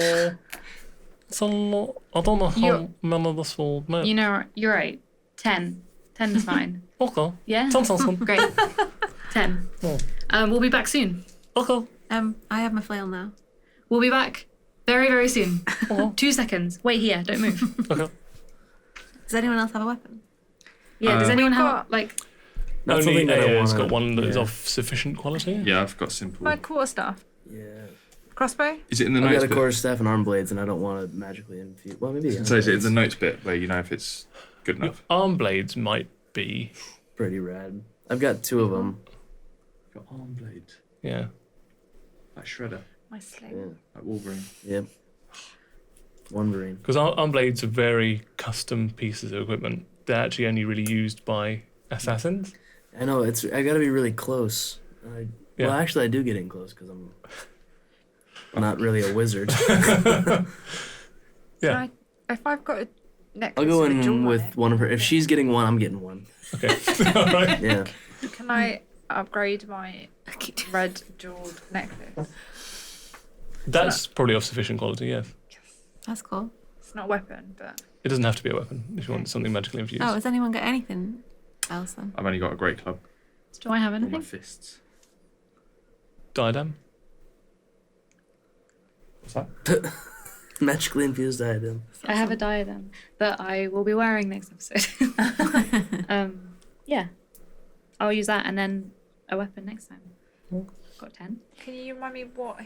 it's a lot. I don't know how You're- many this will make. You know, you're right. 10. 10 is fine. Okay. Yeah? 10 sounds good. Great. 10. We'll be back soon. Okay. I have my flail now. We'll be back very, very soon. 2 seconds. Wait here. Don't move. Okay. Does anyone else have a weapon? Yeah, does anyone We've have, got- like... That's Only something that I AA's wanna- got one that is yeah. of sufficient quality. Yeah, I've got simple. My quarterstaff. Yeah. Crossbow? Is it in the I've notes got a bit? quarter staff and arm blades, and I don't want to magically infuse. Well, maybe. So is it in the notes bit where you know if it's good enough? Arm blades might be. Pretty rad. I've got 2 of them. Got arm blades. Yeah. Like Shredder. My sling. Yeah. Like Wolverine. Yep. One Marine. Because arm blades are very custom pieces of equipment. They're actually only really used by assassins. I know I got to be really close. Yeah. Well, actually, I do get in close because I'm not really a wizard. Yeah. If I've got a necklace I'll go with a jewel in on with it, one of her. If she's getting one, I'm getting one. Okay. All right. Yeah. can I upgrade my red jeweled necklace? That's probably of sufficient quality, yes. That's cool. It's not a weapon, but It doesn't have to be a weapon if you want something magically infused. Oh, has anyone got anything else then? I've only got a great club. Do I have All my anything? fists. Diadem? What's that? Magically infused diadem. I have a diadem that I will be wearing next episode. Yeah. I'll use that and then a weapon next time. Got 10. can you remind me what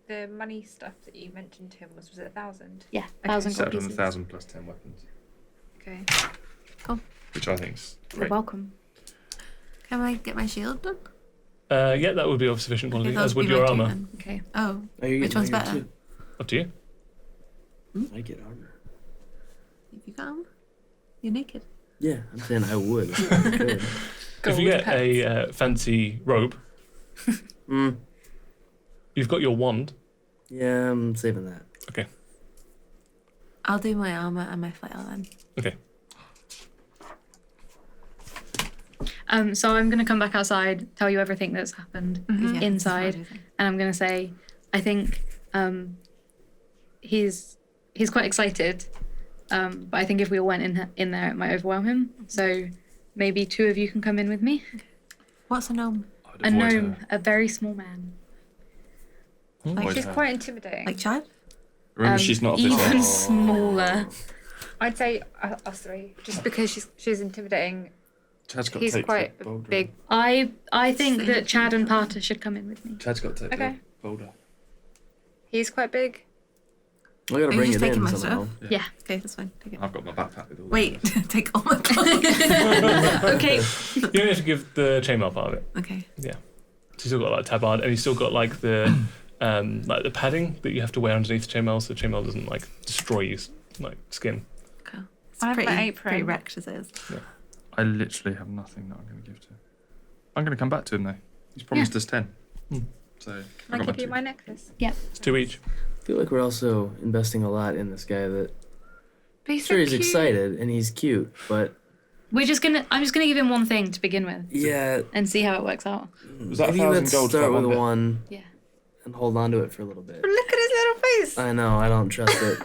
the money stuff that you mentioned to him was? Was it 1,000? Yeah, 1,000 gold Settled on pieces. 1,000 plus 10 weapons, Okay. which I think is You're great. welcome. Can I get my shield done? Yeah, that would be of sufficient quality, that'll as would be your my two armour. then. Okay. Oh, Oh, you Which get one's armor better? too. Up to you. I get armor. if you got armor, you're naked. Yeah, I'm saying I would. I could. If you get a fancy robe, Mm, you've got your wand. yeah, I'm saving that. Okay. I'll do my armor and my flail then. Okay. So I'm going to come back outside, tell you everything that's happened Yeah, inside, that's fine, and I'm going to say, I think he's quite excited, but I think if we all went in there, it might overwhelm him. So maybe 2 of you can come in with me. What's a gnome? I would A avoid gnome, her. a very small man. Avoid She's her. quite intimidating. Like Chad? Remember, she's not of this even world. smaller. I'd say us 3, just because she's intimidating. Chad's got to He's take quite the boulder. big. I think that Chad and Parter should come in with me. Chad's got to take Okay. the boulder. He's quite big. I gotta you bring just it taking in my somehow. stuff? Yeah. Okay, that's fine. Take it. I've got my backpack with all Wait, the take all my clothes. Okay. You only have to give the chainmail part of it. Okay. Yeah. So you've still got like tabard, and you've still got like the padding that you have to wear underneath the chainmail, so the chainmail doesn't like destroy you like skin. Cool. It's I have my pretty, apron. pretty wrecked as it is. I literally have nothing that I'm going to give to him. I'm going to come back to him though. He's promised us 10. Hmm. So Can I'll I come give back you to my necklace? It's 2 each. I feel like we're also investing a lot in this guy that But he's sure so he's cute. excited and he's cute, but I'm just gonna give him one thing to begin with yeah, and see how it works out. Was that maybe 1,000 let's gold for start that with one bit? one Yeah. and hold on to it for a little bit. Look at his little face. I know, I don't trust it.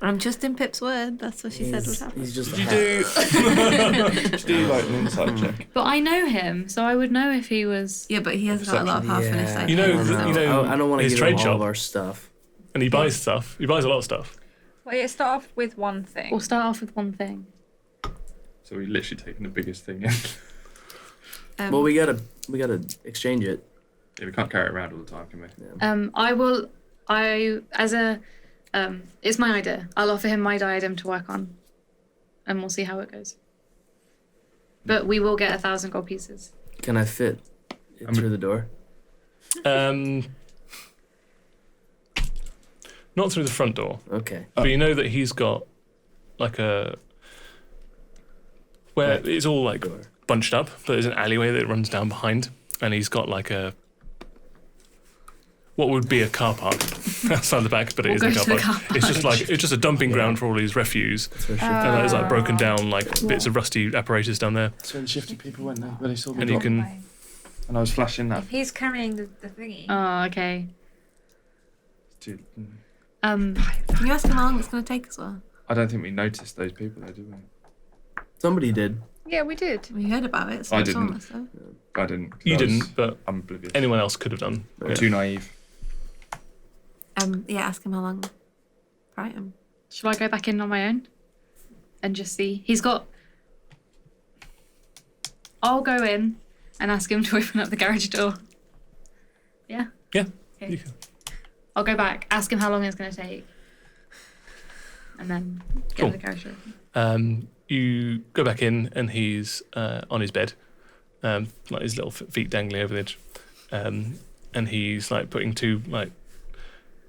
I'm just in Pip's word. That's what she said would happen. He's just Did a you hat. do? Did you do like an insight check? But I know him, so I would know if he was. Yeah, but he has got a lot of half-finished Yeah, You know, I don't you know I don't want to his give trade him all shop. of our stuff. And he buys stuff. He buys a lot of stuff. Well, yeah, start off with one thing. We'll start off with one thing. So we literally taken the biggest thing in. Well, we gotta exchange it. Yeah, we can't carry it around all the time, can we? It's my idea. I'll offer him my diadem to work on, and we'll see how it goes. But we will get 1,000 gold pieces. Can I fit it through the door? Not through the front door, Okay. but you know that he's got like a where it's all like Door. bunched up, but there's an alleyway that runs down behind, and he's got like a what would be a car park outside the back, but it We'll isn't go a to the car park. car It's just park. like it's just a dumping ground for all his refuse, That's what and there's like broken down like bits of rusty apparatus down there, That's when the shifty people went there, when they saw me and you drop. can. And I was flashing that. If he's carrying the thingy. Oh, okay. To, Can you ask him how long it's going to take as well? I don't think we noticed those people though, did we? Somebody did. Yeah, we did. We heard about it, so I it's didn't. almost so. I didn't. 'cause You I was- didn't, but I'm oblivious. anyone else could have done. I'm Yeah. too naive. Yeah, ask him how long. Fright him. Shall I go back in on my own and just see? I'll go in and ask him to open up the garage door. Yeah? Yeah. Okay. You can. I'll go back, ask him how long it's going to take, and then get Cool. the garage door. You go back in, and he's on his bed, like his little feet dangling over the edge, and he's like putting two like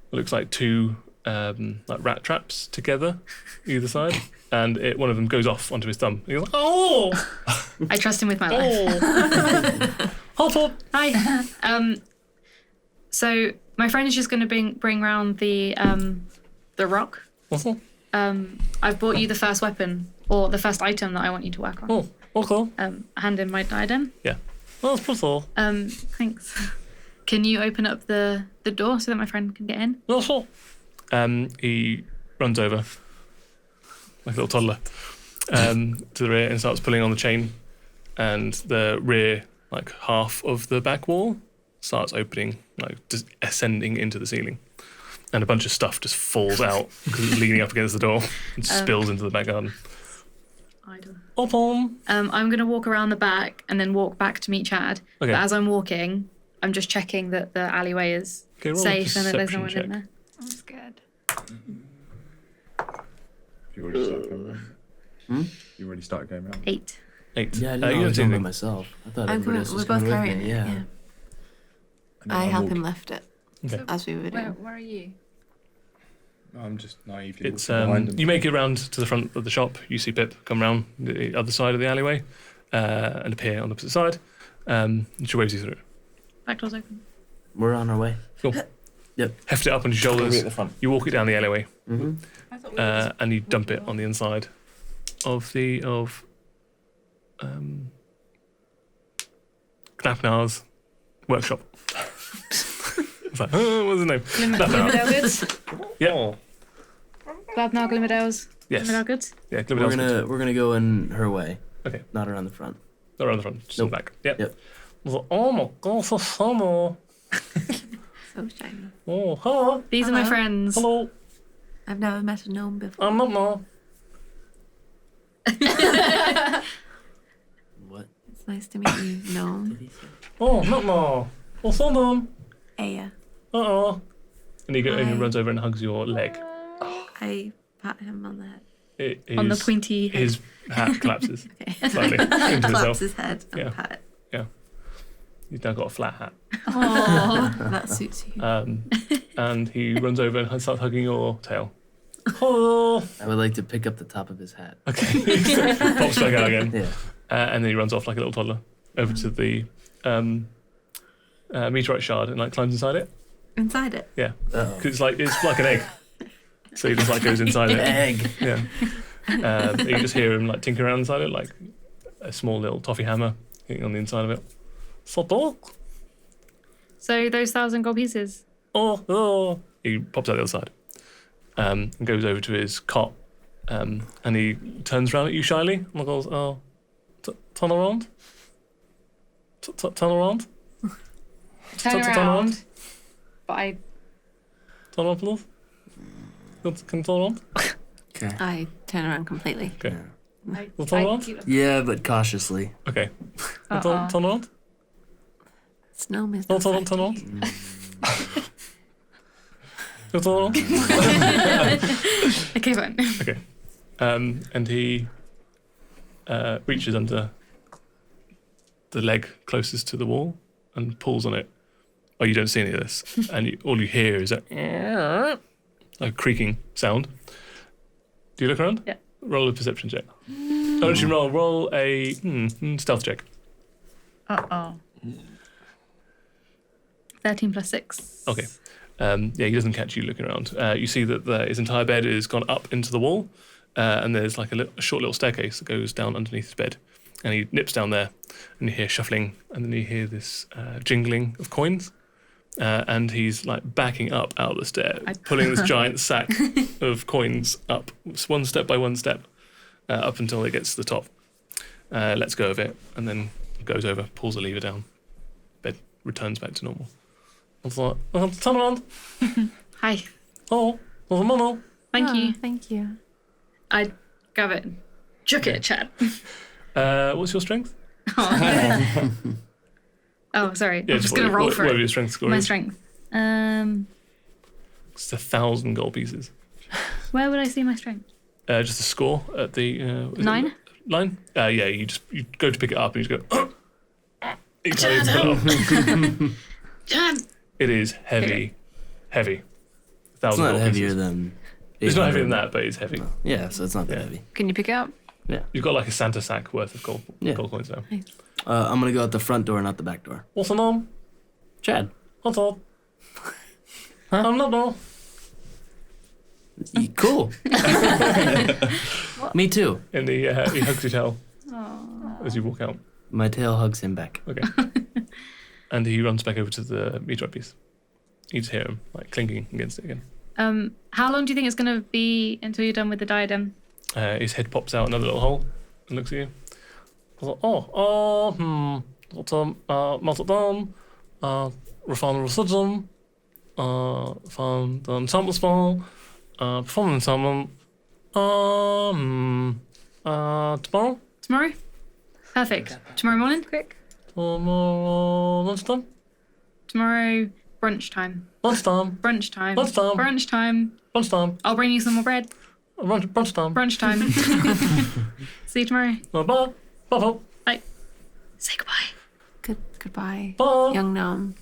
what looks like two like rat traps together, either side, and one of them goes off onto his thumb. And you're like, oh! I trust him with my life. Hop up! Hi. So my friend is just going to bring round the rock. I've bought you the first weapon or the first item that I want you to work on. Oh, okay. Hand in my diadem. Yeah. Well, that's pretty cool. Thanks. Can you open up the door so that my friend can get in? Yeah, sure. He runs over like a little toddler to the rear and starts pulling on the chain, and the rear like half of the back wall starts opening, like just ascending into the ceiling, and a bunch of stuff just falls out because it's leaning up against the door and spills into the back garden. Idle. Open. I'm gonna walk around the back and then walk back to meet Chad. Okay. But as I'm walking, I'm just checking that the alleyway is Okay, roll a safe and that there's no one perception in there. I'm scared. You already started going around. You already started going around. 8. 8. Yeah, I you didn't know I don't was see doing it anything. myself. I thought I'm everybody coming, else we're was both coming with carrying me. it. Yeah. And then I I'll help walk- him lift it Okay. as we were doing. Where are you? I'm just naively It's walking behind them. you make it round to the front of the shop. You see Pip come round the other side of the alleyway and appear on the opposite side. And she waves you through. Back door's open. We're on our way. Cool. Yep. Heft it up on your Are we shoulders. at the front? You walk it down the alleyway Mm-hmm. I thought we were and you dump it on the inside of Knapnar's workshop. It's like, what's his name? Glimmerdale goods. Yeah. Glabnar Glimmerdale's. Yes. Glimmerdale goods. Yeah. We're gonna go in her way. Okay. Not around the front. Not around the front, just in Nope. the back. Yep. Yep. I was like, oh my god, so summer. So shiny. Oh, hello. These are my Hello. friends. Hello. I've never met a gnome before. I'm not now. What It's nice to meet you, did gnome. he say? Oh, not now. What's on them? Aya. Uh-oh. And he Hi. runs over and hugs your leg. I pat him on the head. On the pointy head. His hat collapses Okay. slightly into Claps himself. his head and Yeah. pat it. He's now got a flat hat. Aww, that suits you. And he runs over and starts hugging your tail. Hello. I would like to pick up the top of his hat. Okay. Pops back out again. Yeah. And then he runs off like a little toddler over to the meteorite shard and like climbs inside it. Inside it. Yeah. Uh-oh. 'Cause it's like an egg. So he just like goes inside it. Egg. Yeah. You just hear him like tinker around inside it, like a small little toffee hammer hitting on the inside of it. So dog. So those 1,000 gold pieces. Oh. He pops out the other side. And goes over to his cot. And he turns around at you shyly and goes, oh, turn around. Turn around. Turn Turn around. around. But I Turn around, please. Can you turn around? Okay. I turn around completely. Okay. I Well, turn around. keep- Yeah, but cautiously. Okay. Uh-uh. Turn around. This gnome is No, not turn like around. you. Turn around. Okay, fine. Okay. And he reaches under the leg closest to the wall and pulls on it. Oh, you don't see any of this. And all you hear is a creaking sound. Do you look around? Yeah. Roll a perception check. Oh, actually, roll a stealth check. 13 plus 6. Okay. Yeah, he doesn't catch you looking around. You see that his entire bed is gone up into the wall, and there's like a short little staircase that goes down underneath his bed. And he nips down there, and you hear shuffling, and then you hear this jingling of coins. And he's like backing up out of the stair, pulling this giant sack of coins up, one step by one step, up until it gets to the top. Lets go of it, and then goes over, pulls the lever down. Bed returns back to normal. I was like, turn around. Hi. Oh, no. Thank Oh, you. Thank you. I grab it. Chuck it at Chad. What's your strength? Oh, sorry. Yeah, I'm just going to roll for whatever it. your strength score My is. strength. It's 1,000 gold pieces. Where would I see my strength? Just a score at the... is it 9? line? Yeah, you go to pick it up and you just go... You can't even pull it up. Chad! It is heavy. Heavy. It's not gold heavier pieces. than. It's not heavier than 800. that, but it's heavy. Yeah, so it's not that Yeah. heavy. Can you pick it up? You've got like a Santa sack worth of gold Yeah. coins now. I'm gonna go out the front door, not the back door. What's the name? Chad. What's up? Huh? I'm not no. Cool. Me too. And he hugs your tail as you walk out. My tail hugs him back. Okay. And he runs back over to the meteorite piece. You just hear him like clinking against it again. How long do you think it's going to be until you're done with the diadem? His head pops out another little hole and looks at you. Melt it down, refine the residuum, find the enchantment spell, perform an enchantment, tomorrow? Tomorrow? Perfect. Tomorrow morning? Quick. Lunchtime? Tomorrow, brunch time. Lunchtime? Brunch time. Lunchtime. Brunch time. Lunchtime? I'll bring you some more bread. Brunch time? Brunch time. See you tomorrow. Bye. Bye. Bye. Say goodbye. Goodbye, Bye. young gnome.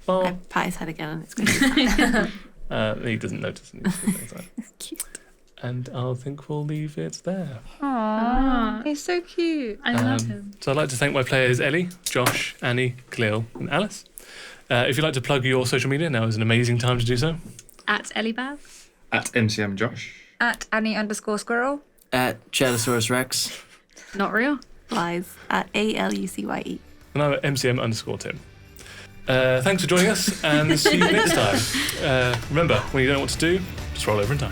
I Bye. pat his head again and it's going to be He doesn't notice anything. cute. And I think we'll leave it there. Aww, he's so cute. I love him. So I'd like to thank my players Ellie, Josh, Annie, Khalil, and Alice. If you'd like to plug your social media, now is an amazing time to do so. At Ellibab. At MCM Josh. At Annie_squirrel. At Chadosaurus Rex. Not real. Lies at ALUCYE. And I'm at MCM_Tim. Thanks for joining us and see you next time. Remember, when you don't know what to do, just roll over in time.